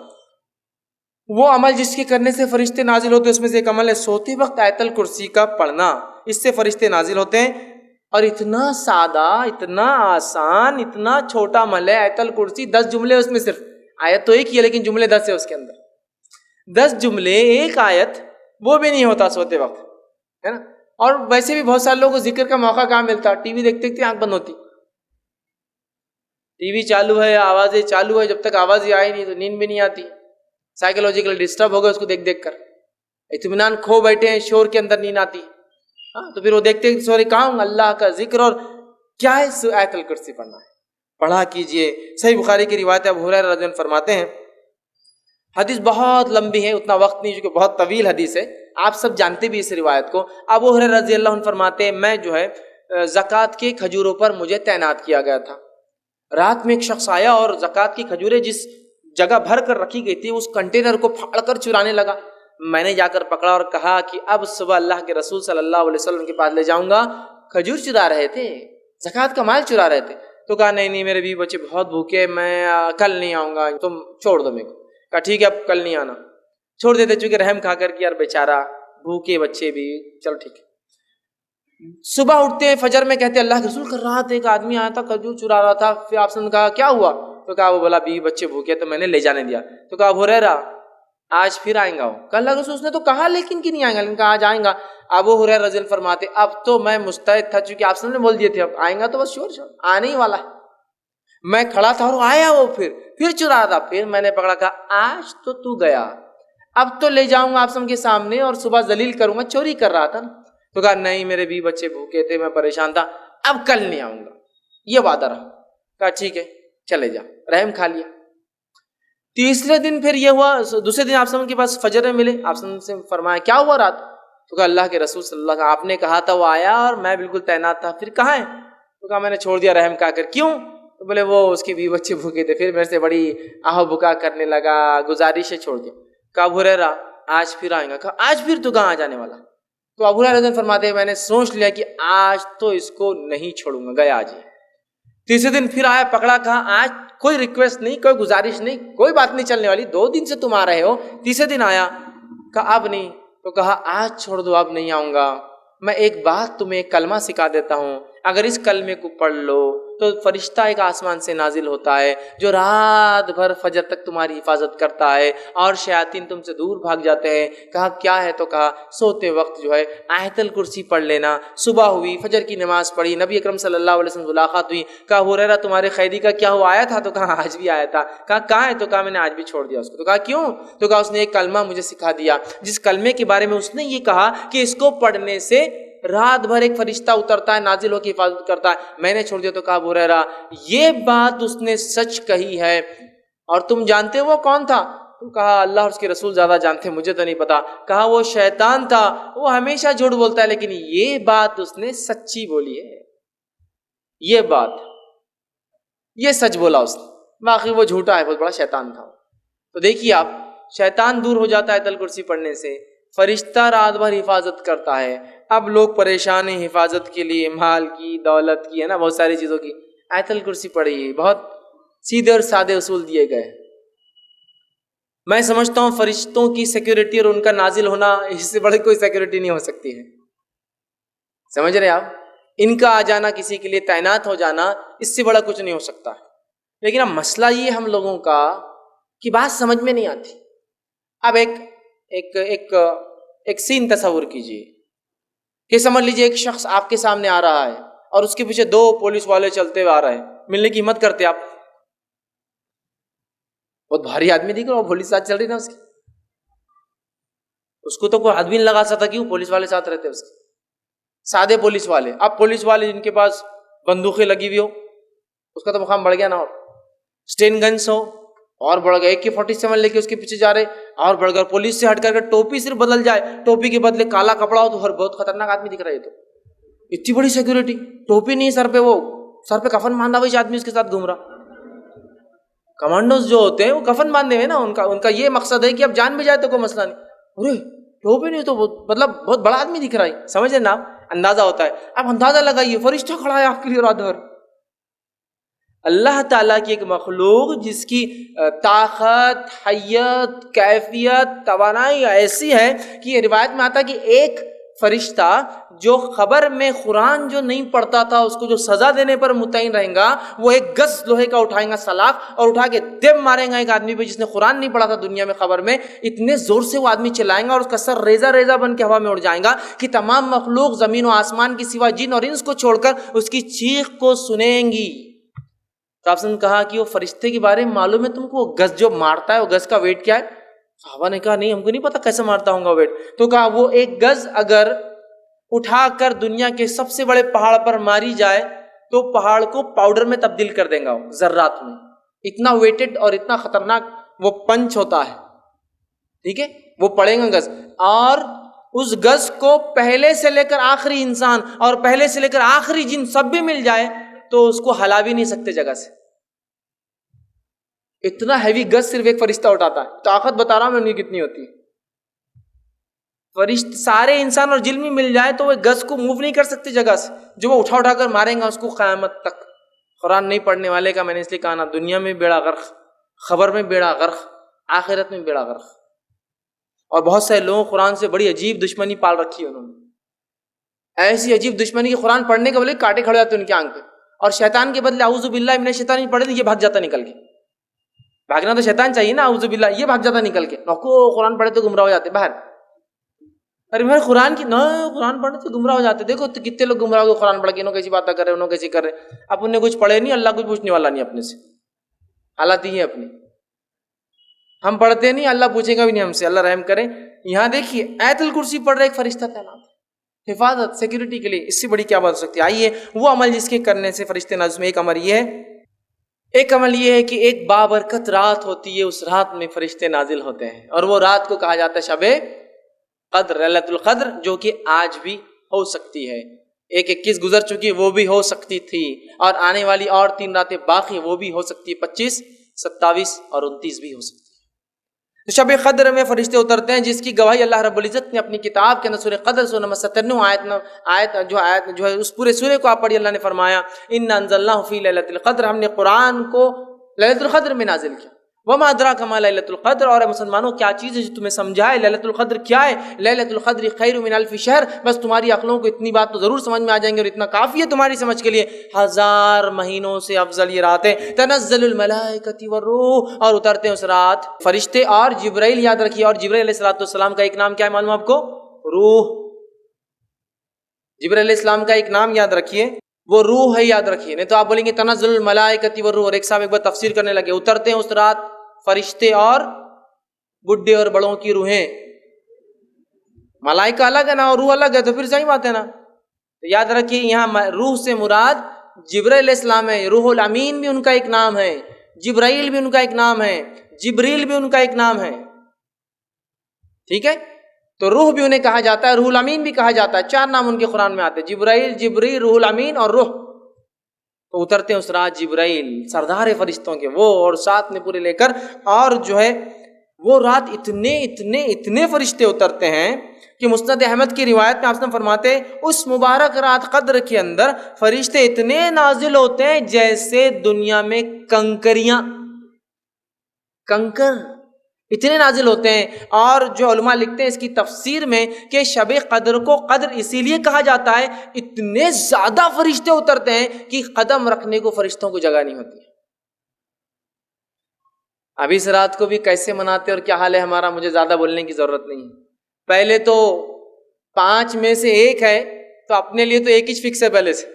وہ عمل جس کے کرنے سے فرشتے نازل ہوتے ہیں، اس میں سے ایک عمل ہے سوتے وقت آیت الکرسی کا پڑھنا، اس سے فرشتے نازل ہوتے ہیں۔ اور اتنا سادہ، اتنا آسان، اتنا چھوٹا عمل ہے آیت الکرسی، 10 جملے اس میں، صرف آیت تو ایک ہی ہے لیکن جملے 10 ہے اس کے اندر، 10 جملے ایک آیت، وہ بھی نہیں ہوتا سوتے وقت، ہے نا. اور ویسے بھی بہت سارے لوگوں کو ذکر کا موقع کہاں ملتا، ٹی وی دیکھتے دیکھتے آنکھ بند ہوتی، ٹی وی چالو ہے، آوازیں چالو ہے، جب تک آواز ہی آئی نہیں تو نیند بھی نہیں آتی، سائیکولوجیکل ڈسٹرب ہو گئے اس کو دیکھ دیکھ کر، اطمینان کھو بیٹھے ہیں، شور کے اندر نیند آتی. ہاں تو پھر وہ دیکھتے ہیں سوری کہاں ہوں، اللہ کا ذکر اور کیا ہے، آیت الکرسی پڑھنا ہے، پڑھا کیجئے. صحیح بخاری کی روایت ہے، ابو ہریرہ رضی اللہ عنہ فرماتے ہیں، حدیث بہت لمبی ہے، اتنا وقت نہیں چونکہ بہت طویل حدیث ہے، آپ سب جانتے بھی اس روایت کو. ابو ہریرہ رضی اللہ عنہ فرماتے ہیں میں جو ہے زکوٰۃ کے کھجوروں پر مجھے تعینات کیا گیا تھا. رات میں ایک شخص آیا اور زکوٰۃ کی کھجوریں جس جگہ بھر کر رکھی گئی تھی اس کنٹینر کو پھاڑ کر چرانے لگا. میں نے جا کر پکڑا اور کہا کہ اب صبح اللہ کے رسول صلی اللہ علیہ وسلم کے پاس لے جاؤں گا. کھجور چرا رہے تھے، زکوٰۃ کا مال چرا رہے تھے. تو کہا نہیں میرے بیوی بچے بہت بھوکے، میں کل نہیں آؤں گا، تم چھوڑ دو میرے کو. کہا ٹھیک ہے اب کل نہیں آنا، چھوڑ دیتے، چونکہ رحم کھا کر کہ یار بیچارہ بھوکے بچے بھی، چلو ٹھیک ہے. صبح اٹھتے ہیں فجر میں، کہتے اللہ کے رسول کر رہا تھا، ایک آدمی آیا تھا کھجور چرا رہا تھا. پھر آپ نے کہا کیا ہوا؟ تو کہا وہ بولا بیوی بچے بھوکے تو میں نے لے جانے دیا. تو کہا ابو ہریرہ آج پھر آئیں گا وہ؟ کہ اللہ کے رسول، اس نے تو کہا لیکن کہ نہیں آئیں گا، لیکن کہا آج آئیں گا. ابو ہریرہ رضی اللہ عنہ فرماتے اب تو میں مستعد تھا، چونکہ آپ نے بول دیے تھے اب آئیں گا تو بس شور آنے ہی والا ہے. میں کھڑا تھا اور آیا وہ، پھر چرا رہا تھا. پھر میں نے پکڑا، کہا آج تو گیا، اب تو لے جاؤں گا آپ سب کے سامنے اور صبح ذلیل کروں گا، چوری کر رہا تھا. تو کہا نہیں میرے بھی بچے بھوکے تھے، میں پریشان تھا، اب کل نہیں آؤں گا، یہ وعدہ رہا. کہا ٹھیک ہے چلے جا، رحم کھا لیا. تیسرے دن پھر یہ ہوا، دوسرے دن آپ کے پاس فجر میں ملے، آپ سے فرمایا کیا ہوا رات؟ تو کہا اللہ کے رسول صلی اللہ علیہ وسلم آپ نے کہا تھا وہ آیا اور میں بالکل تعینات تھا، پھر کہاں ہے؟ تو کہا میں نے چھوڑ دیا رحم کھا کر. کیوں؟ تو بولے وہ اس کے بیوی بچے بھوکے تھے، پھر میرے سے بڑی آہو بکا کرنے لگا، گزارش ہے چھوڑ دیا. کہا ابو ہریرہ آج پھر آئیں گا. کہا آج پھر تو کہاں آ جانے والا؟ تو ابو ہریرہ فرماتے ہیں میں نے سوچ لیا کہ آج تو اس کو نہیں چھوڑوں گا، گیا آج ہی. تیسرے دن پھر آیا، پکڑا، کہا آج کوئی ریکویسٹ نہیں، کوئی گزارش نہیں، کوئی بات نہیں چلنے والی، 2 دن سے تم آ رہے ہو. تیسرے دن آیا، کہا اب نہیں. تو کہا آج چھوڑ دو، اب نہیں آؤں گا. میں ایک بات تمہیں ایک کلمہ سکھا دیتا ہوں، اگر اس کلمے کو پڑھ لو تو فرشتہ ایک آسمان سے نازل ہوتا ہے جو رات بھر فجر تک تمہاری حفاظت کرتا ہے اور شیاطین تم سے دور بھاگ جاتے ہیں. کہا کیا ہے؟ تو کہا سوتے وقت جو ہے آیت الکرسی پڑھ لینا. صبح ہوئی، فجر کی نماز پڑھی، نبی اکرم صلی اللہ علیہ وسلم ملاقات ہوئی. کہا ابو ہریرہ تمہارے قیدی کا کیا ہوا، آیا تھا؟ تو کہا آج بھی آیا تھا. کہا کہاں ہے؟ تو کہا میں نے آج بھی چھوڑ دیا اس کو. تو کہا کیوں؟ تو کہا اس نے ایک کلمہ مجھے سکھا دیا جس کلمے کے بارے میں اس نے یہ کہا کہ اس کو پڑھنے سے رات بھر ایک فرشتہ اترتا ہے، نازل ہو کے حفاظت کرتا ہے، میں نے چھوڑ دیا. تو کہا ابو ہریرہ یہ بات اس نے سچ کہی ہے، اور تم جانتے وہ کون تھا؟ تو کہا اللہ اور اس کے رسول زیادہ جانتے، مجھے تو نہیں پتا. کہا وہ شیطان تھا، وہ ہمیشہ جھوٹ بولتا ہے لیکن یہ بات اس نے سچی بولی ہے، یہ بات یہ سچ بولا اس نے، باقی وہ جھوٹا ہے، بہت بڑا شیطان تھا. تو دیکھیے آپ، شیطان دور ہو جاتا ہے آیت الکرسی پڑھنے سے، فرشتہ رات بھر حفاظت کرتا ہے. اب لوگ پریشان ہیں حفاظت کے لیے، مال کی، دولت کی، ہے نا، بہت ساری چیزوں کی. آیت الکرسی پڑھیے، بہت سیدھے اور سادے اصول دیے گئے. میں سمجھتا ہوں فرشتوں کی سیکیورٹی اور ان کا نازل ہونا اس سے بڑی کوئی سیکیورٹی نہیں ہو سکتی ہے. سمجھ رہے آپ؟ ان کا آ جانا، کسی کے لیے تعینات ہو جانا، اس سے بڑا کچھ نہیں ہو سکتا. لیکن اب مسئلہ یہ ہم لوگوں کا کہ بات سمجھ میں نہیں آتی. اب ایک سین تصور کیجئے کہ سمجھ لیجئے ایک شخص آپ کے سامنے آ رہا ہے اور اس کے پیچھے 2 پولیس والے چلتے ہوئے آ رہے ہیں. ملنے کی ہمت کرتے آپ؟ بہت بھاری آدمی دیکھ رہا، وہ پولیس ساتھ چل رہی نا اس کو تو کوئی ہاتھ بھی نہیں لگا سکتا، کیوں؟ پولیس والے ساتھ رہتے اس کے، سادے پولیس والے. اب پولیس والے جن کے پاس بندوقیں لگی ہوئی ہو، اس کا تو مقام بڑھ گیا نا، اور اسٹین گنس ہو اور بڑھ گیا، AK-47 لے کے اس کے پیچھے جا رہے اور بڑھ گیا. پولیس سے ہٹ کر ٹوپی صرف بدل جائے، ٹوپی کے بدلے کالا کپڑا ہو تو ہر بہت خطرناک آدمی دکھ رہا ہے. تو اتنی بڑی سیکورٹی، ٹوپی نہیں سر پہ، وہ سر پہ کفن باندھا ہوا آدمی اس کے ساتھ گھوم رہا. کمانڈوز جو ہوتے ہیں وہ کفن باندھے ہوئے نا، ان کا یہ مقصد ہے کہ اب جان بھی جائے تو کوئی مسئلہ نہیں. ارے ٹوپی نہیں تو مطلب بہت بڑا آدمی دکھ رہا ہے، سمجھ نا، اندازہ ہوتا ہے. اب اندازہ لگائیے فرشتہ کھڑا ہے آپ کے لیے رات بھر. اللہ تعالیٰ کی ایک مخلوق جس کی طاقت، حیت، کیفیت، توانائی ایسی ہے کہ یہ روایت میں آتا ہے کہ ایک فرشتہ جو خبر میں قرآن جو نہیں پڑھتا تھا اس کو جو سزا دینے پر متعین رہیں گا، وہ ایک گز لوہے کا اٹھائیں گا سلاخ اور اٹھا کے دب ماریں گا ایک آدمی پہ جس نے قرآن نہیں پڑھا تھا دنیا میں خبر میں، اتنے زور سے وہ آدمی چلائیں گا اور اس کا سر ریزہ ریزہ بن کے ہوا میں اڑ جائیں گا کہ تمام مخلوق زمین و آسمان کی سوا جن اور انس کو چھوڑ کر اس کی چیخ کو سنیں گی۔ تو آپ نے کہا کہ وہ فرشتے کے بارے میں معلوم ہے تم کو، وہ گز جو مارتا ہے وہ گز کا ویٹ کیا ہے؟ صحابہ نے کہا نہیں ہم کو نہیں پتا کیسے مارتا ہوں گا ویٹ۔ تو کہا وہ ایک گز اگر اٹھا کر دنیا کے سب سے بڑے پہاڑ پر ماری جائے تو پہاڑ کو پاؤڈر میں تبدیل کر دیں گا وہ ذرات میں، اتنا ویٹڈ اور اتنا خطرناک وہ پنچ ہوتا ہے، ٹھیک ہے؟ وہ پڑے گا گز، اور اس گز کو پہلے سے لے کر آخری انسان اور پہلے سے لے کر آخری جن سب بھی مل جائے تو اس کو ہلا بھی نہیں سکتے جگہ سے، اتنا ہیوی گز صرف ایک فرشتہ اٹھاتا ہے۔ طاقت بتا رہا ہوں میں ان کی کتنی ہوتی ہے۔ فرشتے سارے انسان اور جن بھی مل جائے تو وہ گز کو موو نہیں کر سکتے جگہ سے، جو وہ اٹھا کر ماریں گا اس کو قیامت تک۔ قرآن نہیں پڑھنے والے کا میں نے اس لیے کہا نا، دنیا میں بیڑا غرق، خبر میں بیڑا غرق، آخرت میں بیڑا غرق۔ اور بہت سارے لوگوں قرآن سے بڑی عجیب دشمنی پال رکھی ہے انہوں نے، ایسی عجیب دشمنی کہ قرآن پڑھنے کے بولے کاٹے کھڑے جاتے ان کی آنکھ پہ، اور شیطان کے بدلے اعوذ باللہ من الشیطان نہیں پڑھے تو یہ بھاگ جاتا نکل کے۔ بھاگنا تو شیطان چاہیے نا، اعوذ باللہ، یہ بھاگ جاتا نکل کے، نوکو قرآن پڑھے تو گمراہ ہو جاتے باہر۔ ارے بھائی قرآن کی نہ، قرآن پڑھنے سے گمراہ ہو جاتے، دیکھو تو کتنے لوگ گمراہ ہو گئے قرآن پڑھ کے، انہوں کیسی باتیں کر رہے ہیں، انہوں کیسی کر رہے ہیں، اب انہیں کچھ پڑھے نہیں، اللہ کچھ پوچھنے والا نہیں اپنے سے، حالات ہی ہے اپنی، ہم پڑھتے نہیں، اللہ پوچھے گا بھی نہیں ہم سے، اللہ رحم کرے۔ یہاں دیکھیے آیت الکرسی پڑھ رہے ایک فرشتہ تعینات، حفاظت سیکورٹی کے لیے، اس سے بڑی کیا بات ہو سکتی ہے؟ آئیے وہ عمل جس کے کرنے سے فرشتے نازل میں، ایک عمل یہ ہے، ایک عمل یہ ہے کہ ایک بابرکت رات ہوتی ہے، اس رات میں فرشتے نازل ہوتے ہیں، اور وہ رات کو کہا جاتا ہے شب قدر، لیلۃ القدر، جو کہ آج بھی ہو سکتی ہے۔ 21 گزر چکی وہ بھی ہو سکتی تھی، اور آنے والی اور 3 راتیں باقی وہ بھی ہو سکتی ہے، 25، 27 اور 29 بھی ہو سکتی ہے۔ تو شب قدر میں فرشتے اترتے ہیں، جس کی گواہی اللہ رب العزت نے اپنی کتاب کے اندر سورہ قدر سورہ نمبر 97 آیت جو ہے اس پورے سورے کو آپ پڑھیے، اللہ نے فرمایا اِنَّا أَنزَلْنَاهُ فِي لَيْلَةِ الْقَدْرِ، ہم نے قرآن کو لیلۃ القدر میں نازل کیا۔ وَمَا أَدْرَاكَ مَا لَيْلَةُ الْقَدْرِ، اور اے مسلمانوں کیا چیز ہے جو تمہیں سمجھائے لیلۃ القدر کیا ہے؟ لیلۃ القدر خیر من الف شہر، بس تمہاری عقلوں کو اتنی بات تو ضرور سمجھ میں آ جائیں گے، اور اتنا کافی ہے تمہاری سمجھ کے لیے، 1000 مہینوں سے افضل یہ رات ہے۔ تنزل الملائکۃ والروح، اور اترتے ہیں اس رات فرشتے اور جبرائیل، یاد رکھیے، اور جبرائیل علیہ السلام کا ایک نام کیا ہے معلوم آپ کو؟ روح۔ جبرائیل علیہ السلام کا ایک نام یاد رکھیے، وہ روح ہے، یاد رکھیے، نہیں تو آپ بولیں گے تنزل الملائکۃ والروح، اور ایک صاحب ایک بار تفسیر کرنے لگے، اترتے ہیں اس رات فرشتے اور بڈھے اور بڑوں کی روحیں، ملائکہ الگ ہے نا اور روح الگ ہے، تو پھر صحیح بات ہے نا۔ تو یاد رکھیے یہاں روح سے مراد جبرائیل علیہ السلام ہے، روح الامین بھی ان کا ایک نام ہے، جبرائیل بھی ان کا ایک نام ہے، جبریل بھی ان کا ایک نام ہے، ٹھیک ہے؟ تو روح بھی انہیں کہا جاتا ہے، روح الامین بھی کہا جاتا ہے، 4 نام ان کے قرآن میں آتے ہیں، جبرائیل، جبریل، روح الامین اور روح۔ تو اترتے ہیں اس رات جبرائیل، سردار فرشتوں کے وہ، اور ساتھ میں پورے لے کر، اور جو ہے وہ رات اتنے فرشتے اترتے ہیں کہ مسند احمد کی روایت میں آپ سے فرماتے اس مبارک رات قدر کے اندر فرشتے اتنے نازل ہوتے ہیں جیسے دنیا میں کنکر اتنے نازل ہوتے ہیں۔ اور جو علماء لکھتے ہیں اس کی تفسیر میں کہ شب قدر کو قدر اسی لیے کہا جاتا ہے، اتنے زیادہ فرشتے اترتے ہیں کہ قدم رکھنے کو فرشتوں کو جگہ نہیں ہوتی۔ اب اس رات کو بھی کیسے مناتے اور کیا حال ہے ہمارا، مجھے زیادہ بولنے کی ضرورت نہیں ہے۔ پہلے تو 5 میں سے 1 ہے، تو اپنے لیے تو 1 ہی فکس ہے پہلے سے۔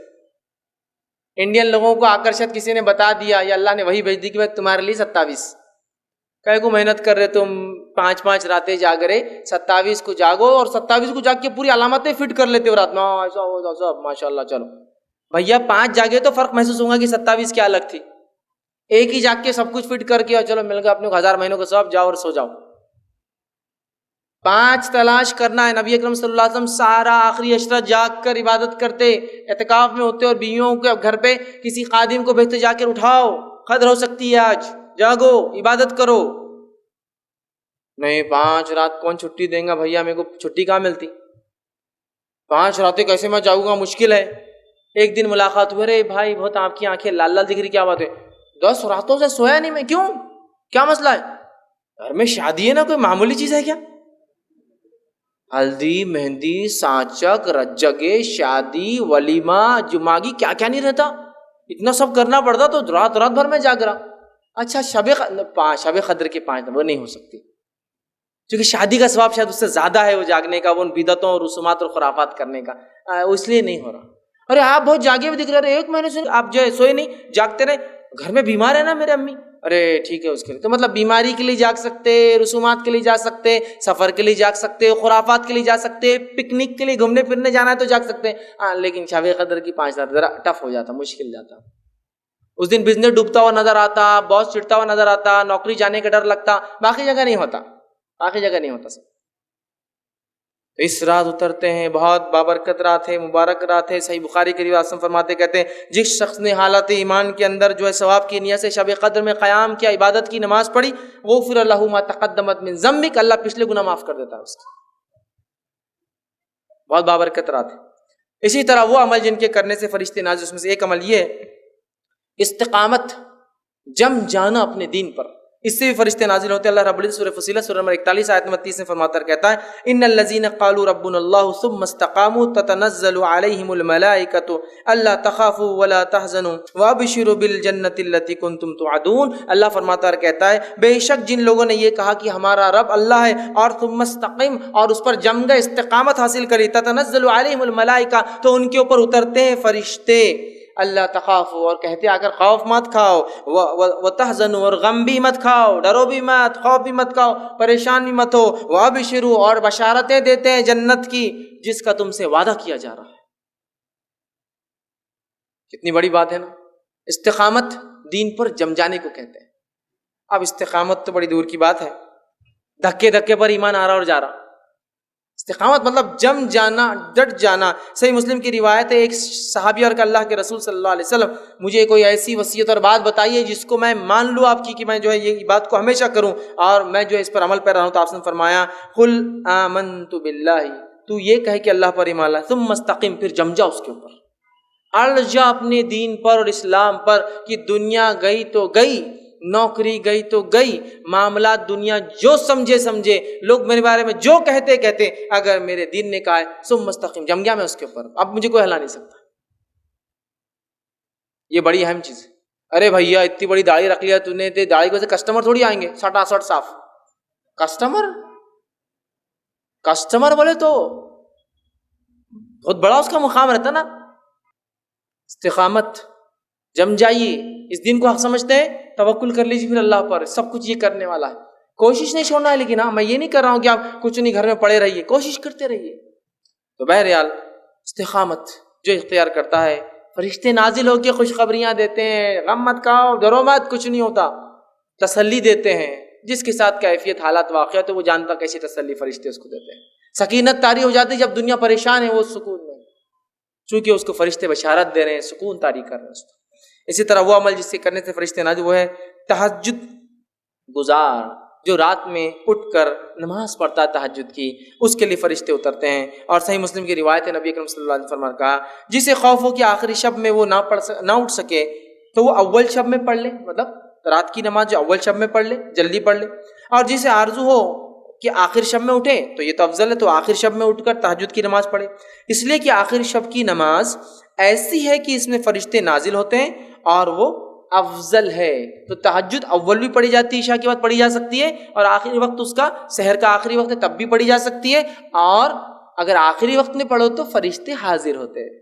انڈین لوگوں کو آکرشت کسی نے بتا دیا یا اللہ نے وہی بھیج دی کہ بھائی تمہارے لیے 27، کہے کو محنت کر رہے تم 5 راتیں جاگ رہے، 27 کو جاگو، اور 27 کو جاگ کے پوری علامتیں فٹ کر لیتے ہو رات میں، ایسا ہو سب ماشاء اللہ۔ چلو بھیا 5 جاگے تو فرق محسوس ہوگا کہ 27 کیا الگ تھی، 1 ہی جاگ کے سب کچھ فٹ کر کے، اور چلو مل گیا اپنے کو 1000 مہینوں کا سب، جاؤ اور سو جاؤ۔ 5 تلاش کرنا ہے۔ نبی اکرم صلی اللہ علیہ وسلم سارا آخری عشرہ جاگ کر عبادت کرتے، اعتکاف میں ہوتے، اور بیویوں کے گھر پہ کسی خادم کو بھیجتے جا کر اٹھاؤ، قدر ہو سکتی ہے آج، جاگو عبادت کرو۔ نہیں 5 رات کون چھٹی دیں گا بھیا، میرے کو چھٹی کہاں ملتی، 5 راتیں کیسے میں جاؤں گا، مشکل ہے۔ ایک دن ملاقات ہوئی، ارے بھائی بہت آپ کی آنکھیں لال لال دکھ رہی، کیا بات ہے؟ 10 راتوں سے سویا نہیں میں، کیوں، کیا مسئلہ ہے؟ گھر میں شادی ہے نا، کوئی معمولی چیز ہے کیا؟ ہلدی، مہندی، سانچک، رجگے، شادی، ولیمہ، جماگی، کیا کیا نہیں رہتا، اتنا سب کرنا پڑتا تو رات رات بھر میں جاگ رہا. اچھا شب قدر کے 5 وہ نہیں ہو سکتی، کیونکہ شادی کا ثواب شاید اس سے زیادہ ہے وہ جاگنے کا، وہ ان بدعتوں اور رسومات اور خرافات کرنے کا، اس لیے نہیں ہو رہا. ارے آپ بہت جاگے ہوئے دکھ رہے، 1 مہینے سے آپ جو ہے سوئے نہیں، جاگتے رہے، گھر میں بیمار ہے نا میرے امی، ارے ٹھیک ہے اس کے لیے تو مطلب بیماری کے لیے جاگ سکتے، رسومات کے لیے جاگ سکتے، سفر کے لیے جاگ سکتے، خرافات کے لیے جاگ سکتے، پکنک کے لیے گھومنے پھرنے جانا ہے تو جاگ سکتے. لیکن شب قدر کی 5 رات ذرا ٹف ہو جاتا، مشکل جاتا. اس دن بزنس ڈوبتا ہوا نظر آتا، باس چڑھتا ہوا نظر آتا، نوکری جانے کا ڈر لگتا، باقی جگہ نہیں ہوتا، باقی جگہ نہیں ہوتا سب. اس رات اترتے ہیں، بہت بابرکت رات ہے، مبارک رات ہے. صحیح بخاری کی روایت میں فرماتے کہتے ہیں جس شخص نے حالت ایمان کے اندر جو ہے ثواب کی نیت سے شب قدر میں قیام کیا، عبادت کی نماز پڑھی، غفر لہ ما تقدمت من ذنبک، اللہ پچھلے گناہ معاف کر دیتا ہے اس کے. بہت بابرکت رات ہے. اسی طرح وہ عمل جن کے کرنے سے فرشتے نازل، اس میں سے ایک عمل یہ ہے استقامت، جم جانا اپنے دین پر، اس سے بھی فرشتے نازل ہوتے ہیں. اللہ رب العزت سورہ فصیلہ سورہ نمبر 41 آیت نمبر 30 میں فرماتا ہے کہتا ہے ان الذین قالوا ربنا اللہ ثم استقاموا تتنزل علیہم الملائکۃ الا تخافوا ولا تحزنوا وابشروا بالجنۃ التي کنتم توعدون. اللہ فرماتا ہے کہتا ہے بے شک جن لوگوں نے یہ کہا کہ ہمارا رب اللہ ہے اور ثم استقم، اور اس پر جم گئے، استقامت حاصل کری، تتنزل علیہم الملائکہ، تو ان کے اوپر اترتے ہیں فرشتے، اللہ تخافوا، اور کہتے ہیں اگر خوف مت کھاؤ، وتحزنوا، اور غم بھی مت کھاؤ، ڈرو بھی مت، خوف بھی مت کھاؤ، پریشان بھی مت ہو، وابشروا، اور بشارتیں دیتے ہیں جنت کی جس کا تم سے وعدہ کیا جا رہا ہے. کتنی بڑی بات ہے نا. استقامت دین پر جم جانے کو کہتے ہیں. اب استقامت تو بڑی دور کی بات ہے، دھکے دھکے پر ایمان آ رہا اور جا رہا. استقامت مطلب جم جانا، ڈٹ جانا. صحیح مسلم کی روایت ہے ایک صحابی اور کہ اللہ کے رسول صلی اللہ علیہ وسلم مجھے کوئی ایسی وصیت اور بات بتائیے جس کو میں مان لوں آپ کی کہ میں جو ہے یہ بات کو ہمیشہ کروں اور میں جو ہے اس پر عمل پیرا ہوں. تو آپ نے فرمایا قل آمنت باللہ، تو یہ کہے کہ اللہ پر ایمان لا، ثم استقم، پھر جم جا اس کے اوپر، اڑ جا اپنے دین پر اور اسلام پر. کہ دنیا گئی تو گئی، نوکری گئی تو گئی، معاملات دنیا جو سمجھے، لوگ میرے بارے میں جو کہتے، اگر میرے دین نے کہا ہے ثم مستقیم، جم گیا میں اس کے اوپر، اب مجھے کوئی ہلا نہیں سکتا. یہ بڑی اہم چیز ہے. ارے بھیا اتنی بڑی داڑھی رکھ لیا تو نے، داڑھی کی وجہ سے کسٹمر تھوڑی آئیں گے سٹا سٹ صاف. کسٹمر بولے تو بہت بڑا اس کا مقام رہتا نا. استقامت، جم جائیے، اس دن کو حق سمجھتے ہیں، توکل کر لیجیے پھر اللہ پر، سب کچھ یہ کرنے والا ہے. کوشش نہیں چھوڑنا ہے، لیکن ہاں میں یہ نہیں کر رہا ہوں کہ آپ کچھ نہیں گھر میں پڑے رہیے، کوشش کرتے رہیے. تو بہرحال استقامت جو اختیار کرتا ہے، فرشتے نازل ہو کے خوشخبریاں دیتے ہیں، غم مت کھاؤ، ڈرو مت، کچھ نہیں ہوتا، تسلی دیتے ہیں. جس کے ساتھ کیفیت حالات واقعہ تو وہ جانتا کیسی تسلی فرشتے اس کو دیتے ہیں. سکینت طاری ہو جاتی جب دنیا پریشان ہے، وہ سکون میں، چونکہ اس کو فرشتے بشارت دے رہے ہیں، سکون طاری کر رہے ہیں اس کو. اسی طرح وہ عمل جس سے کرنے سے فرشتے نازل، وہ ہے تہجد گزار، جو رات میں اٹھ کر نماز پڑھتا ہے تہجد کی، اس کے لیے فرشتے اترتے ہیں. اور صحیح مسلم کی روایت ہے نبی اکرم صلی اللہ علیہ وسلم نے کہا جسے خوف ہو کہ آخری شب میں وہ نہ اٹھ سکے تو وہ اول شب میں پڑھ لے، مطلب رات کی نماز جو اول شب میں پڑھ لے، جلدی پڑھ لے. اور جسے آرزو ہو کہ آخر شب میں اٹھے تو یہ تو افضل ہے، تو آخر شب میں اٹھ کر تہجد کی نماز پڑھے، اس لیے کہ آخر شب کی نماز ایسی ہے کہ اس میں فرشتے نازل ہوتے ہیں اور وہ افضل ہے. تو تہجد اول بھی پڑھی جاتی ہے، عشاء کے بعد پڑھی جا سکتی ہے، اور آخری وقت اس کا سحر کا آخری وقت ہے تب بھی پڑھی جا سکتی ہے، اور اگر آخری وقت میں پڑھو تو فرشتے حاضر ہوتے ہیں.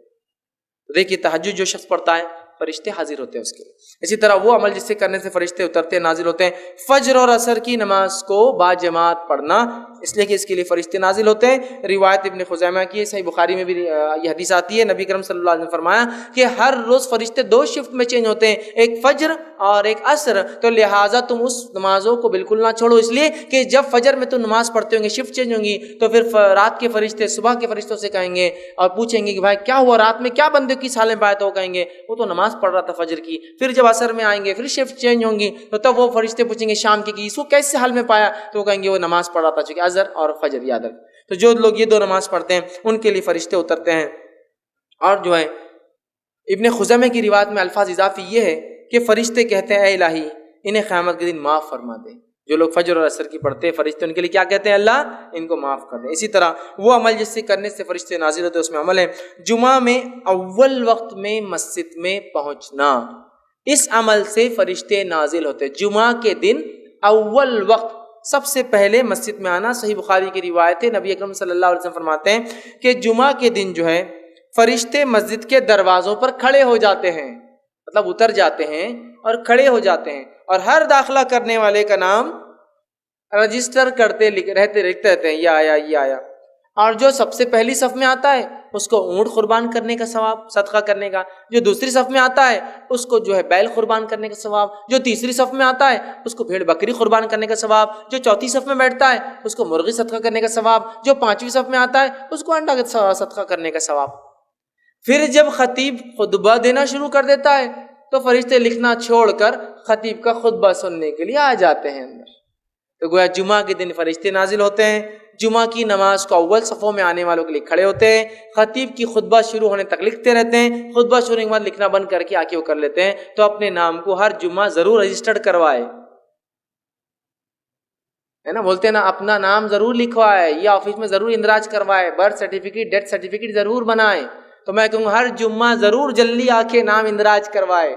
دیکھیے تہجد جو شخص پڑھتا ہے فرشتے حاضر ہوتے ہیں اس کے لیے. اسی طرح وہ عمل جس سے کرنے سے فرشتے اترتے ہیں، نازل ہوتے ہیں، فجر اور عصر کی نماز کو باجماعت پڑھنا، اس لیے کہ اس کے لیے فرشتے نازل ہوتے ہیں. روایت ابن خزیمہ کی ہے، صحیح بخاری میں بھی یہ حدیث آتی ہے، نبی کرم صلی اللہ علیہ وسلم نے فرمایا کہ ہر روز فرشتے 2 شفٹ میں چینج ہوتے ہیں، ایک فجر اور ایک عصر، تو لہٰذا تم اس نمازوں کو بالکل نہ چھوڑو، اس لیے کہ جب فجر میں تم نماز پڑھتے ہوں گے، شفٹ چینج ہوں گی، تو پھر رات کے فرشتے صبح کے فرشتوں سے کہیں گے اور پوچھیں گے کہ بھائی کیا ہوا، رات میں کیا بندے کس حال میں پایا؟ تو وہ کہیں گے وہ تو نماز پڑھ رہا تھا فجر کی. پھر جب عصر میں آئیں گے پھر شفٹ چینج ہوں گی، تو تب وہ فرشتے پوچھیں گے شام کی کہ اس کو کیسے حال میں پایا؟ تو وہ کہیں گے وہ نماز پڑھ رہا تھا، چونکہ عصر اور فجر یاد رکھ. تو جو لوگ یہ 2 نماز پڑھتے ہیں ان کے لیے فرشتے اترتے ہیں. اور جو ہے ابن خزیمہ کی روایت میں الفاظ اضافی یہ ہے کہ فرشتے کہتے ہیں اے الہی انہیں قیامت کے دن معاف فرما دے، جو لوگ فجر اور عصر کی پڑھتے ہیں فرشتے ان کے لیے کیا کہتے ہیں؟ اللہ ان کو معاف کر دیں۔ اسی طرح وہ عمل جس سے کرنے سے فرشتے نازل ہوتے ہیں اس میں عمل ہے جمعہ میں اول وقت میں مسجد میں پہنچنا، اس عمل سے فرشتے نازل ہوتے ہیں۔ جمعہ کے دن اول وقت سب سے پہلے مسجد میں آنا، صحیح بخاری کی روایت ہے، نبی اکرم صلی اللہ علیہ وسلم فرماتے ہیں کہ جمعہ کے دن جو ہے فرشتے مسجد کے دروازوں پر کھڑے ہو جاتے ہیں، مطلب اتر جاتے ہیں اور کھڑے ہو جاتے ہیں، اور ہر داخلہ کرنے والے کا نام رجسٹر کرتے لکھتے رہتے ہیں، یہ آیا یہ آیا۔ اور جو سب سے پہلی صف میں آتا ہے اس کو اونٹ قربان کرنے کا ثواب، صدقہ کرنے کا، جو دوسری صف میں آتا ہے اس کو جو ہے بیل قربان کرنے کا ثواب، جو تیسری صف میں آتا ہے اس کو بھیڑ بکری قربان کرنے کا ثواب، جو چوتھی صف میں بیٹھتا ہے اس کو مرغی صدقہ کرنے کا ثواب، جو پانچویں صف میں آتا ہے اس کو انڈا صدقہ کرنے کا ثواب۔ پھر جب خطیب خطبہ دینا شروع کر دیتا ہے تو فرشتے لکھنا چھوڑ کر خطیب کا خطبہ سننے کے لیے آ جاتے ہیں اندر۔ تو گویا جمعہ کے دن فرشتے نازل ہوتے ہیں، جمعہ کی نماز کو اول صفوں میں آنے والوں کے لیے کھڑے ہوتے ہیں، خطیب کی خطبہ شروع ہونے تک لکھتے رہتے ہیں، خطبہ شروع ہونے کے بعد لکھنا بند کر کے آکے وہ کر لیتے ہیں۔ تو اپنے نام کو ہر جمعہ ضرور رجسٹرڈ کروائے، ہے نا، بولتے ہیں نا اپنا نام ضرور لکھوائے یا آفس میں ضرور اندراج کروائے، برتھ سرٹیفکیٹ ڈیتھ سرٹیفکیٹ ضرور بنائے۔ تو میں کہوں ہر جمعہ ضرور جلدی آ کے نام اندراج کروائے۔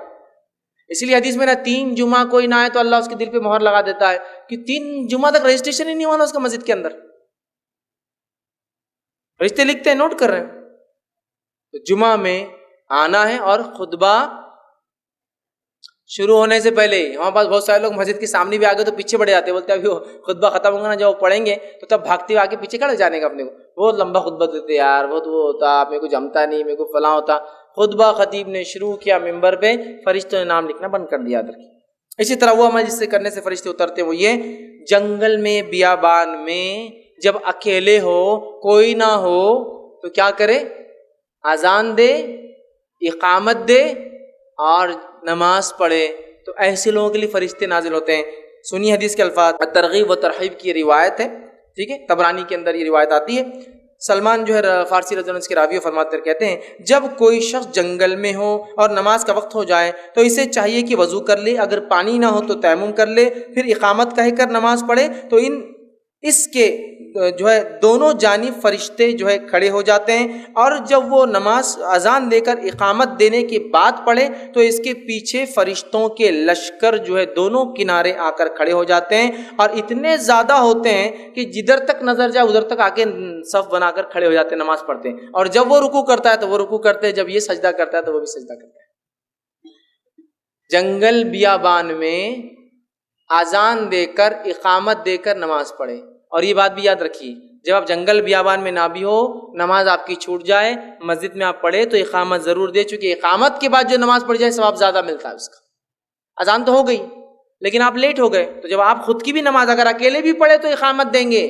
اسی لیے حدیث میں نا 3 جمعہ کوئی نہ آئے تو اللہ اس کے دل پہ مہر لگا دیتا ہے کہ 3 جمعہ تک رجسٹریشن ہی نہیں ہونا اس کا مسجد کے اندر۔ فرشتے لکھتے ہیں، نوٹ کر رہے ہیں۔ تو جمعہ میں آنا ہے اور خطبہ شروع ہونے سے پہلے ہمارے پاس بہت سارے لوگ مسجد کے سامنے بھی آگے تو پیچھے بڑھ جاتے ہیں، بولتے ہیں ابھی خطبہ ختم ہوگا نا جب وہ پڑھیں گے تو تب بھاگتے ہوئے آگے پیچھے کھڑے جانے کا، اپنے کو بہت لمبا خطبہ دیتے یار، بہت وہ ہوتا، میرے کو جمتا نہیں، میرے کو فلاں ہوتا۔ خطبہ خطیب نے شروع کیا ممبر پہ، فرشتوں نے نام لکھنا بند کر دیا ادھر کی۔ اسی طرح وہ عمل جس سے کرنے سے فرشتے اترتے وہ یہ جنگل میں بیابان میں جب اکیلے ہو کوئی نہ ہو تو کیا کرے؟ اذان دے، اقامت دے اور نماز پڑھے۔ تو ایسے لوگوں کے لیے فرشتے نازل ہوتے ہیں۔ سنی حدیث کے الفاظ، ترغیب و ترہیب کی روایت ہے، ٹھیک ہے، طبرانی کے اندر یہ روایت آتی ہے۔ سلمان جو ہے فارسی رضی اللہ عنہ کے راوی فرماتے ہیں، کہتے ہیں جب کوئی شخص جنگل میں ہو اور نماز کا وقت ہو جائے تو اسے چاہیے کہ وضو کر لے، اگر پانی نہ ہو تو تیمم کر لے، پھر اقامت کہہ کر نماز پڑھے۔ تو اس کے جو ہے دونوں جانب فرشتے جو ہے کھڑے ہو جاتے ہیں، اور جب وہ نماز اذان دے کر اقامت دینے کے بعد پڑھے تو اس کے پیچھے فرشتوں کے لشکر جو ہے دونوں کنارے آ کر کھڑے ہو جاتے ہیں، اور اتنے زیادہ ہوتے ہیں کہ جدھر تک نظر جائے ادھر تک آ کے صف بنا کر کھڑے ہو جاتے ہیں، نماز پڑھتے ہیں۔ اور جب وہ رکوع کرتا ہے تو وہ رکوع کرتے ہیں، جب یہ سجدہ کرتا ہے تو وہ بھی سجدہ کرتا ہے۔ جنگل بیابان میں اذان دے کر اقامت دے کر نماز پڑھے۔ اور یہ بات بھی یاد رکھیے، جب آپ جنگل بیابان میں نہ بھی ہو، نماز آپ کی چھوٹ جائے، مسجد میں آپ پڑھے تو اقامت ضرور دے، چونکہ اقامت کے بعد جو نماز پڑھ جائے ثواب زیادہ ملتا ہے اس کا۔ اذان تو ہو گئی لیکن آپ لیٹ ہو گئے، تو جب آپ خود کی بھی نماز اگر اکیلے بھی پڑھے تو اقامت دیں گے۔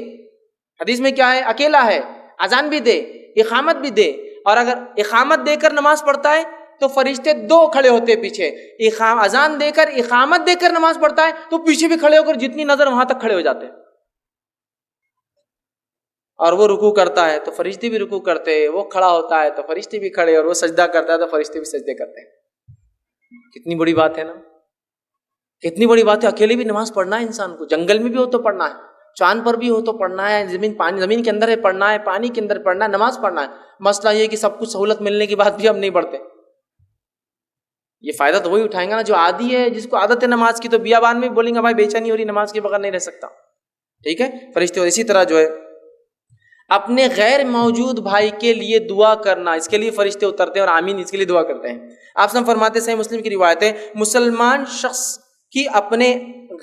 حدیث میں کیا ہے؟ اکیلا ہے، اذان بھی دے، اقامت بھی دے۔ اور اگر اقامت دے کر نماز پڑھتا ہے تو فرشتے 2 کھڑے ہوتے ہیں پیچھے، اذان دے کر اقامت دے کر نماز پڑھتا ہے تو پیچھے بھی کھڑے ہو کر جتنی نظر وہاں تک کھڑے ہو جاتے ہیں۔ اور وہ رکوع کرتا ہے تو فرشتے بھی رکوع کرتے ہیں، وہ کھڑا ہوتا ہے تو فرشتے بھی کھڑے، اور وہ سجدہ کرتا ہے تو فرشتے بھی سجدے کرتے ہیں۔ کتنی بڑی بات ہے نا، کتنی بڑی بات ہے۔ اکیلے بھی نماز پڑھنا ہے انسان کو، جنگل میں بھی ہو تو پڑھنا ہے، چاند پر بھی ہو تو پڑھنا ہے، زمین کے اندر ہے پڑھنا ہے، پانی کے اندر پڑھنا ہے، نماز پڑھنا ہے۔ مسئلہ یہ کہ سب کچھ سہولت ملنے کے بعد بھی ہم نہیں پڑھتے۔ یہ فائدہ تو وہی اٹھائیں گا نا جو عادی ہے، جس کو عادت ہے نماز کی، تو بیابان میں بولیں گے بھائی بے چینی ہو رہی، نماز کے بغیر نہیں رہ سکتا، ٹھیک ہے۔ فرشتے اور اسی طرح جو ہے اپنے غیر موجود بھائی کے لیے دعا کرنا، اس کے لیے فرشتے اترتے ہیں اور آمین اس کے لیے دعا کرتے ہیں۔ آپ سب فرماتے ہیں، صحیح مسلم کی روایت ہے، مسلمان شخص کی اپنے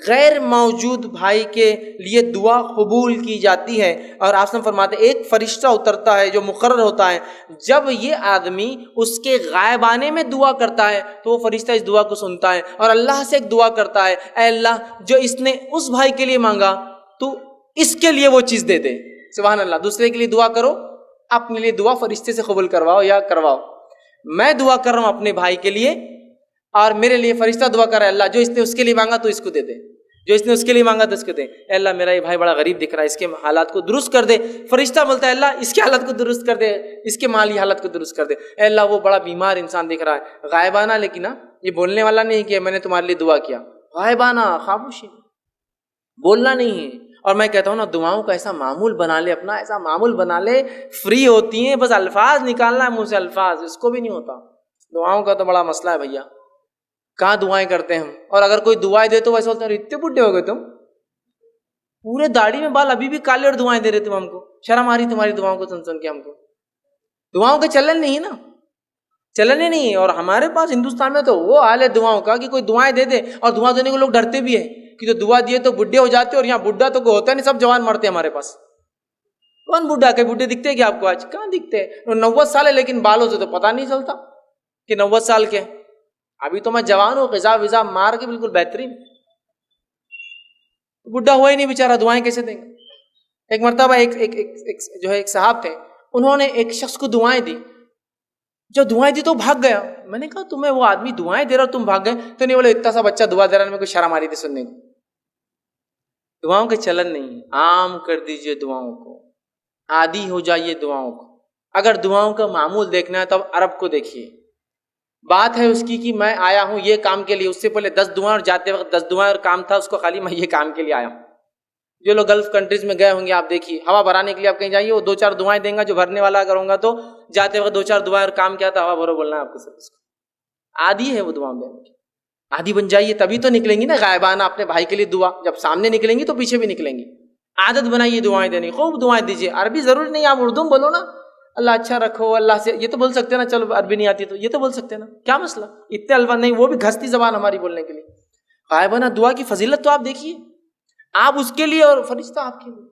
غیر موجود بھائی کے لیے دعا قبول کی جاتی ہے، اور آپ سب فرماتے ہیں ایک فرشتہ اترتا ہے جو مقرر ہوتا ہے، جب یہ آدمی اس کے غائبانے میں دعا کرتا ہے تو وہ فرشتہ اس دعا کو سنتا ہے اور اللہ سے ایک دعا کرتا ہے، اے اللہ جو اس نے اس بھائی کے لیے مانگا تو اس کے لیے وہ چیز دے دے۔ سبحان اللہ، دوسرے کے لیے دعا کرو، اپنے لیے دعا فرشتے سے قبول کرواؤ یا کرواؤ۔ میں دعا کر رہا ہوں اپنے بھائی کے لیے اور میرے لیے فرشتہ دعا کر رہا ہے، اللہ جو اس نے اس کے لیے مانگا تو اس کو دے دے، جو اس نے اس کے لیے مانگا تو اس کو دے۔ اے اللہ میرا یہ بھائی بڑا غریب دکھ رہا ہے، اس کے حالات کو درست کر دے۔ فرشتہ بولتا ہے اللہ اس کے حالت کو درست کر دے، اس کے مالی حالت کو درست کر دے۔ اے اللہ وہ بڑا بیمار انسان دکھ رہا ہے، غائبانہ، لیکن یہ بولنے والا نہیں کہ میں نے تمہارے لیے دعا کیا، غائبانہ خاموشی۔ بولنا نہیں ہے. اور میں کہتا ہوں نا دعاؤں کا ایسا معمول بنا لے اپنا، ایسا معمول بنا لے، فری ہوتی ہیں، بس الفاظ نکالنا ہے منہ سے، الفاظ اس کو بھی نہیں ہوتا. دعاؤں کا تو بڑا مسئلہ ہے بھیا، کہاں دعائیں کرتے ہیں ہم. اور اگر کوئی دعائیں دے تو ویسے بولتے ہیں اتنے بڈھے ہو گئے تم، پورے داڑھی میں بال ابھی بھی کالے اور دعائیں دے رہے تم ہم کو، شرم آ رہی تمہاری دعاؤں کو سن سن کے ہم کو. دعاؤں کا چلن نہیں ہے نا، چلن ہی نہیں ہے. اور ہمارے پاس ہندوستان میں تو وہ حال ہے دعاؤں کا کہ کوئی دعائیں دے دے، اور دعا دینے کو لوگ ڈرتے بھی ہیں کہ جو دعا دیے تو بڈھے ہو جاتے، اور یہاں بڈھا تو کوئی ہوتا نہیں، سب جوان مرتے ہیں ہمارے پاس. کون بڈھا کہ بڈھے دکھتے ہیں کیا آپ کو آج؟ کہاں دکھتے ہیں؟ 90 سال ہے لیکن بالوں سے تو پتہ نہیں چلتا کہ 90 سال کے. ابھی تو میں جوان ہوں، غذا وزا مار کے بالکل بہترین. بڈھا ہوا ہی نہیں بیچارہ، دعائیں کیسے دیں گے؟ ایک مرتبہ ایک صاحب تھے، انہوں نے ایک شخص کو دعائیں دی. جب دعائیں دی تو بھاگ گیا. میں نے کہا تمہیں وہ آدمی دعائیں دے رہا تم بھاگ گئے؟ تو نہیں، بولے اتنا سا بچہ دعا دے رہا ہے، میں کوئی شرم آ رہی تھی سننے کو. دعاؤں کے چلن نہیں، عام کر دیجئے دعاؤں کو، عادی ہو جائیے دعاؤں کو. اگر دعاؤں کا معمول دیکھنا ہے تو اب عرب کو دیکھیے. بات ہے اس کی کہ میں آیا ہوں یہ کام کے لیے، اس سے پہلے 10 دعائیں اور جاتے وقت 10 دعائیں اور کام تھا اس کو، خالی میں یہ کام کے لیے آیا ہوں. جو لوگ گلف کنٹریز میں گئے ہوں گے آپ دیکھیے، ہوا بھرانے کے لیے آپ کہیں جائیے، وہ 2-4 دعائیں دیں گا. جو بھرنے والا اگر ہوں گا تو جاتے وقت 2-4 دعائیں اور کام کیا تھا، ہوا بھرو بولنا ہے آپ کو سب. اس کو عادی ہے وہ دعاؤں دینے کی. عادی بن جائیے تبھی تو نکلیں گی نا غائبانہ اپنے بھائی کے لیے دعا. جب سامنے نکلیں گی تو پیچھے بھی نکلیں گی. عادت بنائیے دعائیں دینے کی، خوب دعائیں دیجیے. عربی ضروری نہیں، آپ اردو میں بولو نا، اللہ اچھا رکھو، اللہ سے، یہ تو بول سکتے ہیں نا. چلو عربی نہیں آتی تو یہ تو بول سکتے ہیں نا، کیا مسئلہ؟ اتنے الفاظ نہیں، وہ بھی گھستی زبان ہماری بولنے کے لیے. غائبانہ دعا کی فضیلت تو آپ دیکھیے، آپ اس کے لیے اور فرشتہ آپ کے لیے،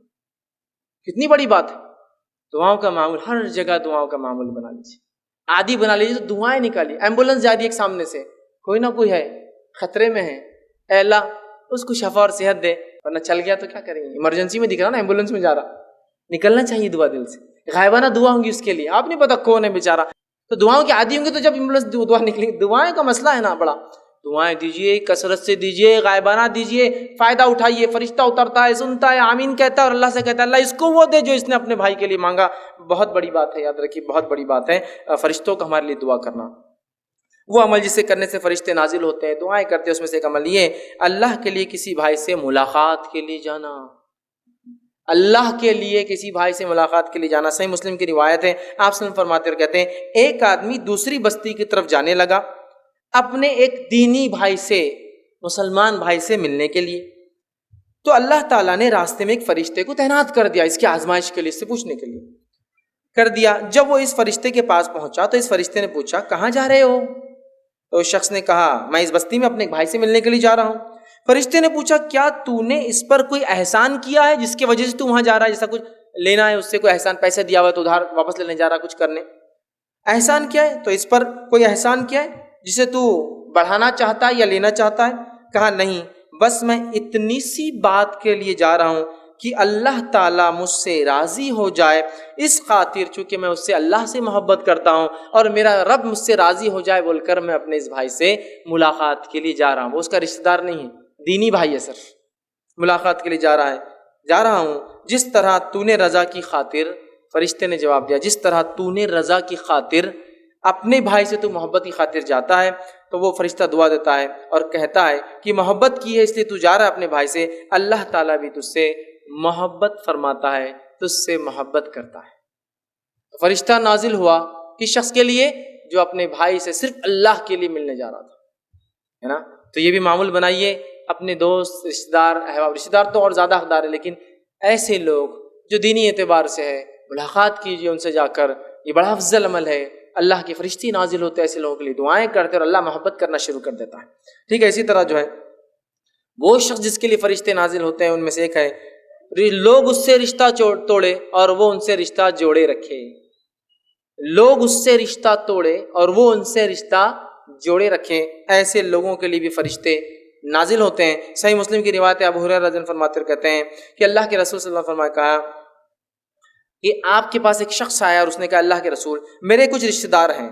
کتنی بڑی بات ہے. دعاؤں کا معمول، ہر جگہ دعاؤں کا معمول بنا لیجیے، عادی بنا لیجیے. تو دعائیں نکالیے. ایمبولینس جا رہی ہے ایک سامنے سے، کوئی نہ کوئی ہے خطرے میں ہے، اے اللہ اس کو شفا اور صحت دے، ورنہ چل گیا تو کیا کریں گے؟ ایمرجنسی میں دکھ رہا نا، ایمبولینس میں جا رہا، نکلنا چاہیے دعا دل سے. غائبانہ دعا ہوں گی اس کے لیے، آپ نہیں پتا کون ہے بیچارہ. تو دعاؤں کے عادی ہوں گے تو جب ایمبولینس دعا نکلیں گی. دعائیں کا مسئلہ ہے نا بڑا. دعائیں دیجیے، کثرت سے دیجیے، غائبانہ دیجیے، فائدہ اٹھائیے. فرشتہ اترتا ہے، سنتا ہے، آمین کہتا ہے، اور اللہ سے کہتا ہے اللہ اس کو وہ دے جو اس نے اپنے بھائی کے لیے مانگا. بہت بڑی بات ہے، یاد رکھیے بہت بڑی بات ہے فرشتوں کا ہمارے لیے دعا کرنا. وہ عمل جسے کرنے سے فرشتے نازل ہوتے ہیں، دعائیں کرتے ہیں. اس میں سے ایک عمل یہ، اللہ کے لیے کسی بھائی سے ملاقات کے لیے جانا. اللہ کے لیے کسی بھائی سے ملاقات کے لیے جانا. صحیح مسلم کی روایت ہے، آپ صلی اللہ علیہ وسلم فرماتے اور کہتے ہیں ایک آدمی دوسری بستی کی طرف جانے لگا اپنے ایک دینی بھائی سے، مسلمان بھائی سے ملنے کے لیے. تو اللہ تعالیٰ نے راستے میں ایک فرشتے کو تعینات کر دیا اس کی آزمائش کے لیے، اس سے پوچھنے کے لیے کر دیا. جب وہ اس فرشتے کے پاس پہنچا تو اس فرشتے نے پوچھا کہاں جا رہے ہو؟ تو اس شخص نے کہا میں اس بستی میں اپنے ایک بھائی سے ملنے کے لیے جا رہا ہوں. فرشتے نے پوچھا کیا تو نے اس پر کوئی احسان کیا ہے جس کی وجہ سے تو وہاں جا رہا ہے؟ جیسا کچھ لینا ہے اس سے، کوئی احسان، پیسے دیا ہوا ہے تو ادھار واپس لینے جا رہا ہے، کچھ کرنے، احسان کیا ہے؟ تو اس پر کوئی احسان کیا ہے جسے تو بڑھانا چاہتا ہے یا لینا چاہتا ہے؟ کہا نہیں، بس میں اتنی سی بات کے لیے جا رہا ہوں کہ اللہ تعالیٰ مجھ سے راضی ہو جائے، اس خاطر چونکہ میں اس سے اللہ سے محبت کرتا ہوں اور میرا رب مجھ سے راضی ہو جائے بول کر میں اپنے اس بھائی سے ملاقات کے لیے جا رہا ہوں. وہ اس کا رشتہ دار نہیں ہے، دینی بھائی ہے، صرف ملاقات کے لیے جا رہا ہوں جس طرح تو نے رضا کی خاطر. فرشتے نے جواب دیا جس طرح تو نے رضا کی خاطر اپنے بھائی سے تو محبت کی خاطر جاتا ہے. تو وہ فرشتہ دعا دیتا ہے اور کہتا ہے کہ محبت کی ہے اس لیے تو جا رہا ہے اپنے بھائی سے، اللہ تعالیٰ بھی تجھ سے محبت فرماتا ہے، تجھ سے محبت کرتا ہے. فرشتہ نازل ہوا کس شخص کے لیے؟ جو اپنے بھائی سے صرف اللہ کے لیے ملنے جا رہا تھا، ہے نا. تو یہ بھی معمول بنائیے، اپنے دوست، رشتہ دار، احباب، رشتہ دار تو اور زیادہ حقدار ہے، لیکن ایسے لوگ جو دینی اعتبار سے ہے ملاقات کیجیے ان سے جا کر. یہ بڑا افضل عمل ہے. اللہ کے فرشتے نازل ہوتے ہیں ایسے لوگوں کے لیے، دعائیں کرتے اور اللہ محبت کرنا شروع کر دیتا ہے. ٹھیک ہے. اسی طرح جو ہے وہ شخص جس کے لیے فرشتے نازل ہوتے ہیں ان میں سے ایک ہے لوگ اس سے رشتہ توڑے اور وہ ان سے رشتہ جوڑے رکھے. لوگ اس سے رشتہ توڑے اور وہ ان سے رشتہ جوڑے رکھیں، ایسے لوگوں کے لیے بھی فرشتے نازل ہوتے ہیں. صحیح مسلم کی روایت ہے، ابو ہریرہ رضی اللہ عنہ فرماتے کہتے ہیں کہ اللہ کے رسول صلی اللہ علیہ وسلم نے کہا کہ آپ کے پاس ایک شخص آیا اور اس نے کہا اللہ کے رسول میرے کچھ رشتہ دار ہیں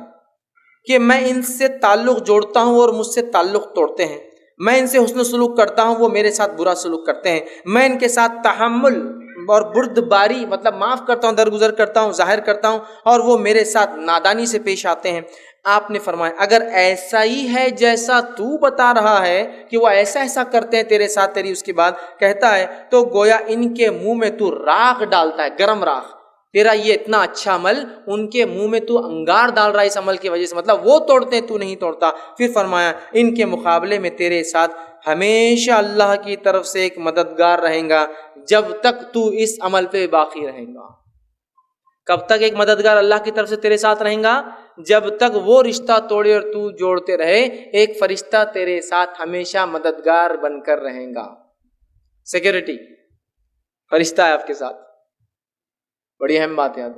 کہ میں ان سے تعلق جوڑتا ہوں اور مجھ سے تعلق توڑتے ہیں، میں ان سے حسن سلوک کرتا ہوں وہ میرے ساتھ برا سلوک کرتے ہیں، میں ان کے ساتھ تحمل اور بردباری مطلب معاف کرتا ہوں، درگزر کرتا ہوں، ظاہر کرتا ہوں، اور وہ میرے ساتھ نادانی سے پیش آتے ہیں۔ آپ نے فرمایا اگر ایسا ہی ہے جیسا تو بتا رہا ہے کہ وہ ایسا کرتے ہیں تیرے ساتھ، تیری اس کی بات کہتا ہے، تو گویا ان کے منہ میں تو راکھ ڈالتا ہے، گرم راکھ۔ تیرا یہ اتنا اچھا عمل ان کے منہ میں تو انگار ڈال رہا ہے اس عمل کی وجہ سے، مطلب وہ توڑتے ہیں تو نہیں توڑتا۔ پھر فرمایا ان کے مقابلے میں تیرے ساتھ ہمیشہ اللہ کی طرف سے ایک مددگار رہیں گا جب تک تو اس عمل پہ باقی رہیں گا۔ کب تک ایک مددگار اللہ کی طرف سے تیرے ساتھ رہیں گا؟ جب تک وہ رشتہ توڑے اور تو جوڑتے رہے، ایک فرشتہ تیرے ساتھ ہمیشہ مددگار بن کر رہیں گا۔ سیکیورٹی فرشتہ ہے آپ کے ساتھ، بڑی اہم بات یاد،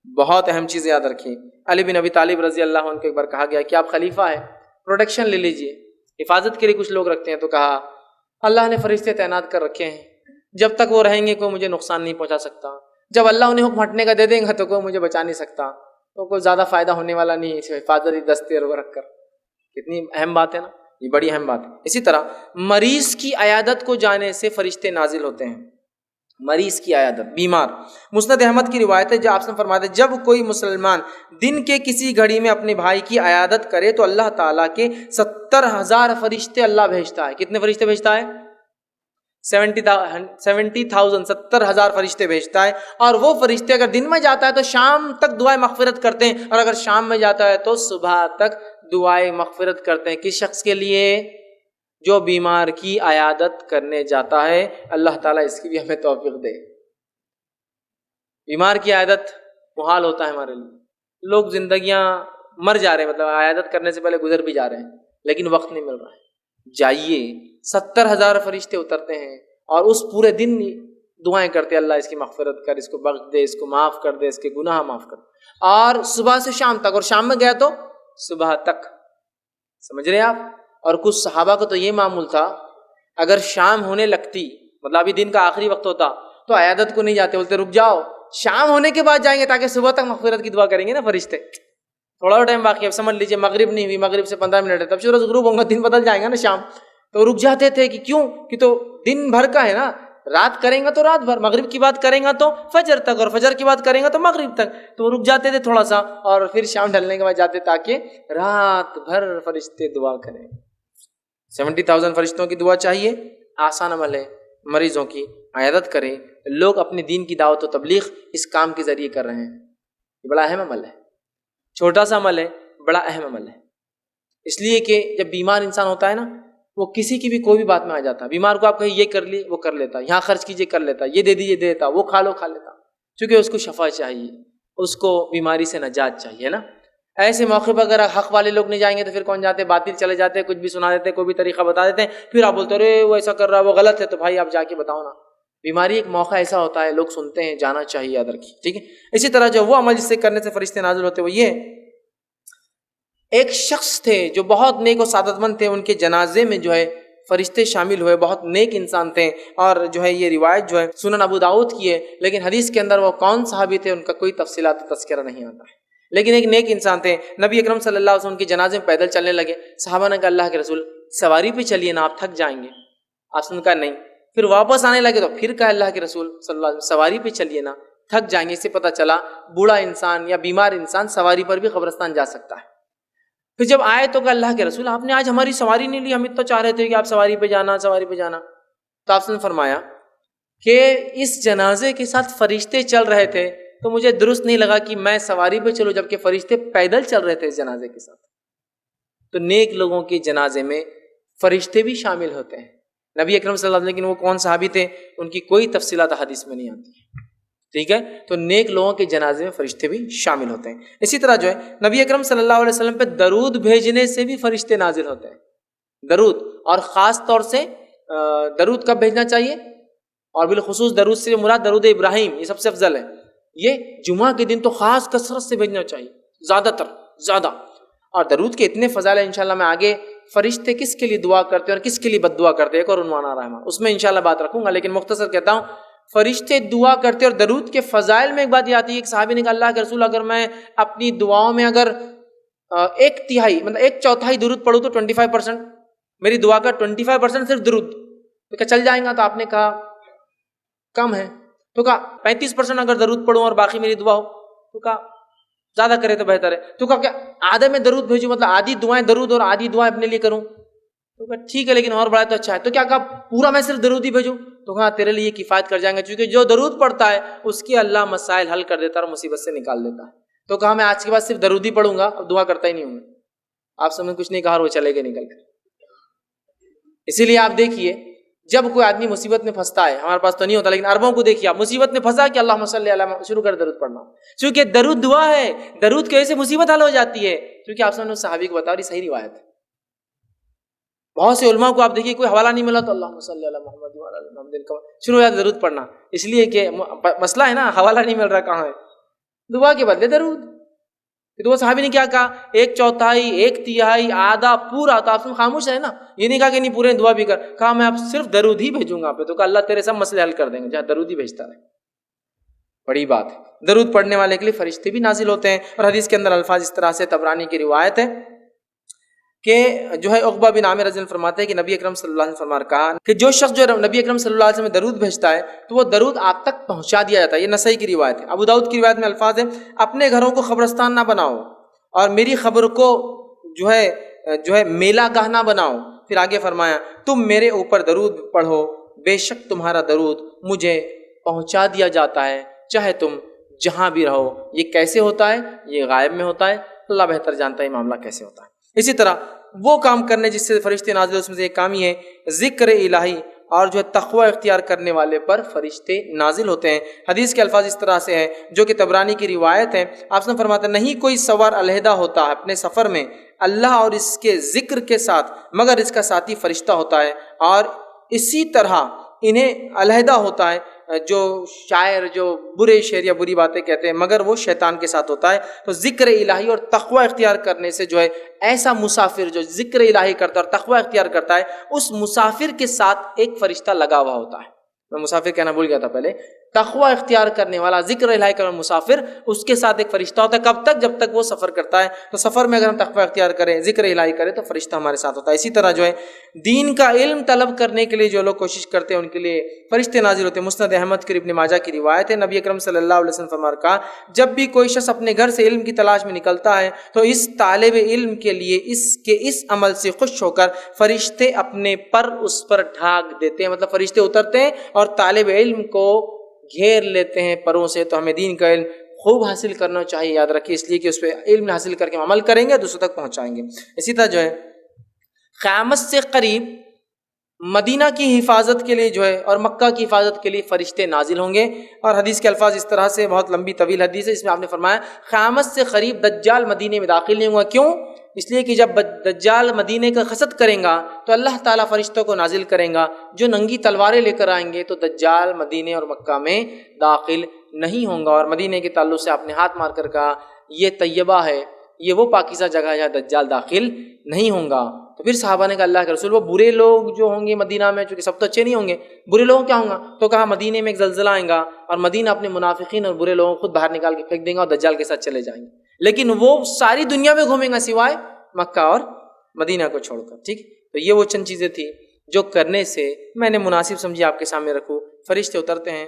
بہت اہم چیز یاد رکھیے۔ علی بن ابی طالب رضی اللہ عنہ کو ایک بار کہا گیا کہ آپ خلیفہ ہیں، پروٹیکشن لے لیجئے، حفاظت کے لیے کچھ لوگ رکھتے ہیں، تو کہا اللہ نے فرشتے تعینات کر رکھے ہیں، جب تک وہ رہیں گے کوئی مجھے نقصان نہیں پہنچا سکتا، جب اللہ انہیں حکم ہٹنے کا دے دیں گا تو کوئی مجھے بچا نہیں سکتا، تو کوئی زیادہ فائدہ ہونے والا نہیں ہے اس حفاظتی دستے رکھ کر۔ کتنی اہم بات ہے نا، یہ بڑی اہم بات ہے۔ اسی طرح مریض کی عیادت کو جانے سے فرشتے نازل ہوتے ہیں، مریض کی عیادت، بیمار۔ مسند احمد کی روایت ہے جو آپ سے فرماتے ہیں جب کوئی مسلمان دن کے کسی گھڑی میں اپنے بھائی کی عیادت کرے تو اللہ تعالیٰ کے 70,000 فرشتے اللہ بھیجتا ہے۔ کتنے فرشتے بھیجتا ہے؟ 70,000 70,000 فرشتے بھیجتا ہے، اور وہ فرشتے اگر دن میں جاتا ہے تو شام تک دعائے مغفرت کرتے ہیں، اور اگر شام میں جاتا ہے تو صبح تک دعائے مغفرت کرتے ہیں۔ کس شخص کے لیے؟ جو بیمار کی عیادت کرنے جاتا ہے۔ اللہ تعالیٰ اس کی بھی ہمیں توفیق دے۔ بیمار کی عیادت محال ہوتا ہے ہمارے لیے، لوگ زندگیاں مر جا رہے ہیں، مطلب عیادت کرنے سے پہلے گزر بھی جا رہے ہیں، لیکن وقت نہیں مل رہا ہے۔ جائیے، 70,000 فرشتے اترتے ہیں اور اس پورے دن دعائیں کرتے اللہ اس کی مغفرت کر، اس کو بخش دے، اس کو معاف کر دے، اس کے گناہ معاف کر دے، اور صبح سے شام تک، اور شام میں گیا تو صبح تک۔ سمجھ رہے ہیں آپ؟ اور کچھ صحابہ کو تو یہ معمول تھا، اگر شام ہونے لگتی، مطلب ابھی دن کا آخری وقت ہوتا، تو عیادت کو نہیں جاتے، بولتے رک جاؤ، شام ہونے کے بعد جائیں گے تاکہ صبح تک مغفرت کی دعا کریں گے نا فرشتے۔ تھوڑا ٹائم باقی ہے، اب سمجھ لیجیے مغرب نہیں ہوئی، مغرب سے 15 منٹ ہے، تب سورج غروب ہوگا، دن بدل جائے گا نا شام، تو رک جاتے تھے کہ کیوں؟ کہ تو دن بھر کا ہے نا، رات کریں گا تو رات بھر، مغرب کی بات کریں گا تو فجر تک، اور فجر کی بات کریں گا تو مغرب تک، تو رک جاتے تھے تھوڑا سا، اور پھر شام ڈھلنے کے بعد جاتے تاکہ رات بھر فرشتے دعا کریں۔ 70,000 فرشتوں کی دعا چاہیے، آسان عمل ہے، مریضوں کی عیادت کریں۔ لوگ اپنے دین کی دعوت و تبلیغ اس کام کے ذریعے کر رہے ہیں، یہ بڑا اہم عمل ہے، چھوٹا سا عمل ہے، بڑا اہم عمل ہے۔ اس لیے کہ جب بیمار انسان ہوتا ہے نا، وہ کسی کی بھی کوئی بھی بات میں آ جاتا ہے، بیمار کو آپ کہیں یہ کر لی وہ کر لیتا، یہاں خرچ کیجئے کر لیتا، یہ دے دیجئے دے دیتا، وہ کھا لو کھا لیتا، چونکہ اس کو شفا چاہیے، اس کو بیماری سے نجات چاہیے نا۔ ایسے موقع پر اگر حق والے لوگ نہیں جائیں گے تو پھر کون جاتے؟ باطل چلے جاتے، کچھ بھی سنا دیتے، کوئی بھی طریقہ بتا دیتے ہیں، پھر آپ بولتے ارے وہ ایسا کر رہا ہے وہ غلط ہے، تو بھائی آپ جا کے بتاؤ نا۔ بیماری ایک موقع ایسا ہوتا ہے، لوگ سنتے ہیں، جانا چاہیے، یاد رکھیے، ٹھیک ہے۔ اسی طرح جو وہ عمل جس سے کرنے سے فرشتے نازل ہوتے وہ یہ، ایک شخص تھے جو بہت نیک و سعادت مند تھے، ان کے جنازے میں جو ہے فرشتے شامل ہوئے، بہت نیک انسان تھے، اور جو ہے یہ روایت جو ہے سنن ابو داؤد کی ہے، لیکن حدیث کے اندر وہ کون صحابی تھے ان کا کوئی تفصیلات و تذکرہ نہیں آتا ہے، لیکن ایک نیک انسان تھے۔ نبی اکرم صلی اللہ علیہ وسلم کے جنازے میں پیدل چلنے لگے، صحابہ نے کہا اللہ کے رسول سواری پہ چلیے نا، آپ تھک جائیں گے۔ آپ نے کہا نہیں، پھر واپس آنے لگے تو پھر کہا اللہ کے رسول صلی اللہ علیہ وسلم سواری پہ چلیے نا، تھک جائیں گے۔ اس سے پتہ چلا بوڑھا انسان یا بیمار انسان سواری پر بھی قبرستان جا سکتا ہے۔ پھر جب آئے تو کہا اللہ کے رسول آپ نے آج ہماری سواری نہیں لی، ہم اتنا چاہ رہے تھے کہ آپ سواری پہ جانا سواری پہ جانا۔ تو آپ نے فرمایا کہ اس جنازے کے ساتھ فرشتے چل رہے تھے تو مجھے درست نہیں لگا کہ میں سواری پہ چلوں جبکہ فرشتے پیدل چل رہے تھے اس جنازے کے ساتھ۔ تو نیک لوگوں کے جنازے میں فرشتے بھی شامل ہوتے ہیں۔ نبی اکرم صلی اللہ علیہ وسلم، لیکن وہ کون صحابی تھے ان کی کوئی تفصیلات حدیث میں نہیں آتی، ٹھیک ہے۔ تو نیک لوگوں کے جنازے میں فرشتے بھی شامل ہوتے ہیں۔ اسی طرح جو ہے نبی اکرم صلی اللہ علیہ وسلم پہ درود بھیجنے سے بھی فرشتے نازل ہوتے ہیں۔ درود، اور خاص طور سے درود کب بھیجنا چاہیے؟ اور بالخصوص درود سے مراد درود ابراہیم، یہ سب سے افضل ہے۔ یہ جمعہ کے دن تو خاص کثرت سے بھیجنا چاہیے، زیادہ۔ اور درود کے اتنے فضائل ہیں، انشاءاللہ میں آگے فرشتے کس کے لیے دعا کرتے ہیں اور کس کے لیے بد دعا کرتے ہیں ایک اور عنوان آ رہا ہے، اس میں انشاءاللہ بات رکھوں گا، لیکن مختصر کہتا ہوں فرشتے دعا کرتے اور درود کے فضائل میں ایک بات یہ آتی ہے، ایک صحابی نے کہا اللہ کے رسول اگر میں اپنی دعاؤں میں اگر 1/3 مطلب 1/4 درود پڑھوں تو 25%، میری دعا کا 25% صرف درود، تو کیا چل جائیں گا؟ تو آپ نے کہا کم ہے، تو کہا 35% اگر درود پڑھوں اور باقی میری دعا ہو، تو کہا زیادہ کرے تو بہتر ہے، تو کہا کہ آدھے میں درود بھیجوں، مطلب آدھی دعائیں درود اور آدھی دعائیں اپنے لیے کروں، تو کہا ٹھیک ہے لیکن اور بڑا تو اچھا ہے، تو کیا کہا پورا میں صرف درود ہی بھیجوں، تو کہا تیرے لیے کفایت کر جائیں گے، چونکہ جو درود پڑھتا ہے اس کے اللہ مسائل حل کر دیتا ہے اور مصیبت سے نکال دیتا ہے، تو کہا میں آج کے بعد صرف درود ہی پڑھوں گا، اب دعا کرتا ہی نہیں ہوں گا۔ آپ سب نے کچھ نہیں کہا اور وہ چلے گئے نکل کر۔ اسی لیے آپ دیکھیے جب کوئی آدمی مصیبت میں پھنستا ہے، ہمارے پاس تو نہیں ہوتا لیکن عربوں کو دیکھیے آپ، مصیبت میں پھنسا کہ اللہم صلی علی محمد شروع کر درود پڑھنا، چونکہ درود دعا ہے، درود کی وجہ سے مصیبت حل ہو جاتی ہے، کیونکہ آپ سب نے اس صحابی کو بتایا اور یہ صحیح روایت ہے۔ بہت سے علماء کو آپ دیکھیے کوئی حوالہ نہیں ملا تو اللہم صلی علی محمد وعلی آل محمد شروع ہو جاتا درود پڑھنا، اس لیے کہ مسئلہ ہے نا، حوالہ نہیں مل رہا کہاں ہے، دعا کے بدلے درود۔ تو وہ صحابی نے کیا کہا، 1/4 1/3 آدھا پورا، تو آپ خاموش ہے نا، یہ نہیں کہا کہ نہیں پورے دعا بھی کر، کہا میں اب صرف درود ہی بھیجوں گا آپ پہ، تو کہا اللہ تیرے سب مسئلے حل کر دیں گے جہاں درود ہی بھیجتا ہے۔ بڑی بات ہے، درود پڑھنے والے کے لیے فرشتے بھی نازل ہوتے ہیں، اور حدیث کے اندر الفاظ اس طرح سے، طبرانی کی روایت ہے کہ جو ہے عقبہ بن عامر رضی اللہ عنہ فرماتے ہیں کہ نبی اکرم صلی اللہ علیہ وسلم نے کہا کہ جو شخص جو نبی اکرم صلی اللہ علیہ وسلم میں درود بھیجتا ہے تو وہ درود آپ تک پہنچا دیا جاتا ہے۔ یہ نسائی کی روایت ہے۔ ابو داؤد کی روایت میں الفاظ ہیں، اپنے گھروں کو قبرستان نہ بناؤ اور میری خبر کو جو ہے میلہ گاہ نہ بناؤ۔ پھر آگے فرمایا تم میرے اوپر درود پڑھو، بے شک تمہارا درود مجھے پہنچا دیا جاتا ہے چاہے تم جہاں بھی رہو۔ یہ کیسے ہوتا ہے؟ یہ غائب میں ہوتا ہے، اللہ بہتر جانتا ہے یہ معاملہ کیسے ہوتا ہے۔ اسی طرح وہ کام کرنے جس سے فرشتے نازل، اس میں سے ایک کام ہی ہے ذکر الہی، اور جو ہے تقوی اختیار کرنے والے پر فرشتے نازل ہوتے ہیں۔ حدیث کے الفاظ اس طرح سے ہیں جو کہ طبرانی کی روایت ہے، آپ نے فرماتے ہیں نہیں کوئی سوار علیحدہ ہوتا ہے اپنے سفر میں اللہ اور اس کے ذکر کے ساتھ مگر اس کا ساتھی فرشتہ ہوتا ہے، اور اسی طرح انہیں علیحدہ ہوتا ہے جو شاعر جو برے شعر یا بری باتیں کہتے ہیں مگر وہ شیطان کے ساتھ ہوتا ہے۔ تو ذکر الہی اور تقوی اختیار کرنے سے جو ہے ایسا مسافر جو ذکر الہی کرتا ہے اور تقوی اختیار کرتا ہے اس مسافر کے ساتھ ایک فرشتہ لگا ہوا ہوتا ہے۔ میں مسافر کہنا بھول گیا تھا پہلے، تقوی اختیار کرنے والا ذکر الہی کرنے والا مسافر، اس کے ساتھ ایک فرشتہ ہوتا ہے۔ کب تک؟ جب تک وہ سفر کرتا ہے۔ تو سفر میں اگر ہم تقوی اختیار کریں، ذکر الہی کریں تو فرشتہ ہمارے ساتھ ہوتا ہے۔ اسی طرح جو ہے دین کا علم طلب کرنے کے لیے جو لوگ کوشش کرتے ہیں ان کے لیے فرشتے نازل ہوتے ہیں۔ مسند احمد کی ابن ماجہ کی روایت ہے، نبی اکرم صلی اللہ علیہ وسلم فرمایا کہا جب بھی کوئی شخص اپنے گھر سے علم کی تلاش میں نکلتا ہے تو اس طالب علم کے لیے اس عمل سے خوش ہو کر فرشتے اپنے پر اس پر ڈھانک دیتے ہیں، مطلب فرشتے اترتے ہیں اور طالب علم کو گھیر لیتے ہیں پروں سے۔ تو ہمیں دین کا علم خوب حاصل کرنا چاہیے، یاد رکھیے، اس لیے کہ اس پہ علم حاصل کر کے ہم عمل کریں گے دوسروں تک پہنچائیں گے۔ اسی طرح جو ہے قیامت سے قریب مدینہ کی حفاظت کے لیے جو ہے اور مکہ کی حفاظت کے لیے فرشتے نازل ہوں گے، اور حدیث کے الفاظ اس طرح سے، بہت لمبی طویل حدیث ہے، اس میں آپ نے فرمایا قیامت سے قریب دجال مدینے میں داخل نہیں ہوگا۔ کیوں؟ اس لیے کہ جب دجال مدینے کا قصد کریں گا تو اللہ تعالیٰ فرشتوں کو نازل کریں گا جو ننگی تلواریں لے کر آئیں گے، تو دجال مدینے اور مکہ میں داخل نہیں ہوں گا۔ اور مدینے کے تعلق سے آپ نے ہاتھ مار کر کہا یہ طیبہ ہے، یہ وہ پاکیزہ جگہ ہے جہاں دجال داخل نہیں ہوں گا۔ تو پھر صحابہ نے کہا اللہ کے رسول وہ برے لوگ جو ہوں گے مدینہ میں، چونکہ سب تو اچھے نہیں ہوں گے، برے لوگ کیا ہوں گا؟ تو کہا مدینے میں ایک زلزلہ آئے گا اور مدینہ اپنے منافقین اور برے لوگوں کو خود باہر نکال کے پھینک دیں گا اور دجال کے ساتھ چلے جائیں گے، لیکن وہ ساری دنیا میں گھومیں گا سوائے مکہ اور مدینہ کو چھوڑ کر۔ ٹھیک، تو یہ وہ چند چیزیں تھیں جو کرنے سے میں نے مناسب سمجھی آپ کے سامنے رکھوں۔ فرشتے اترتے ہیں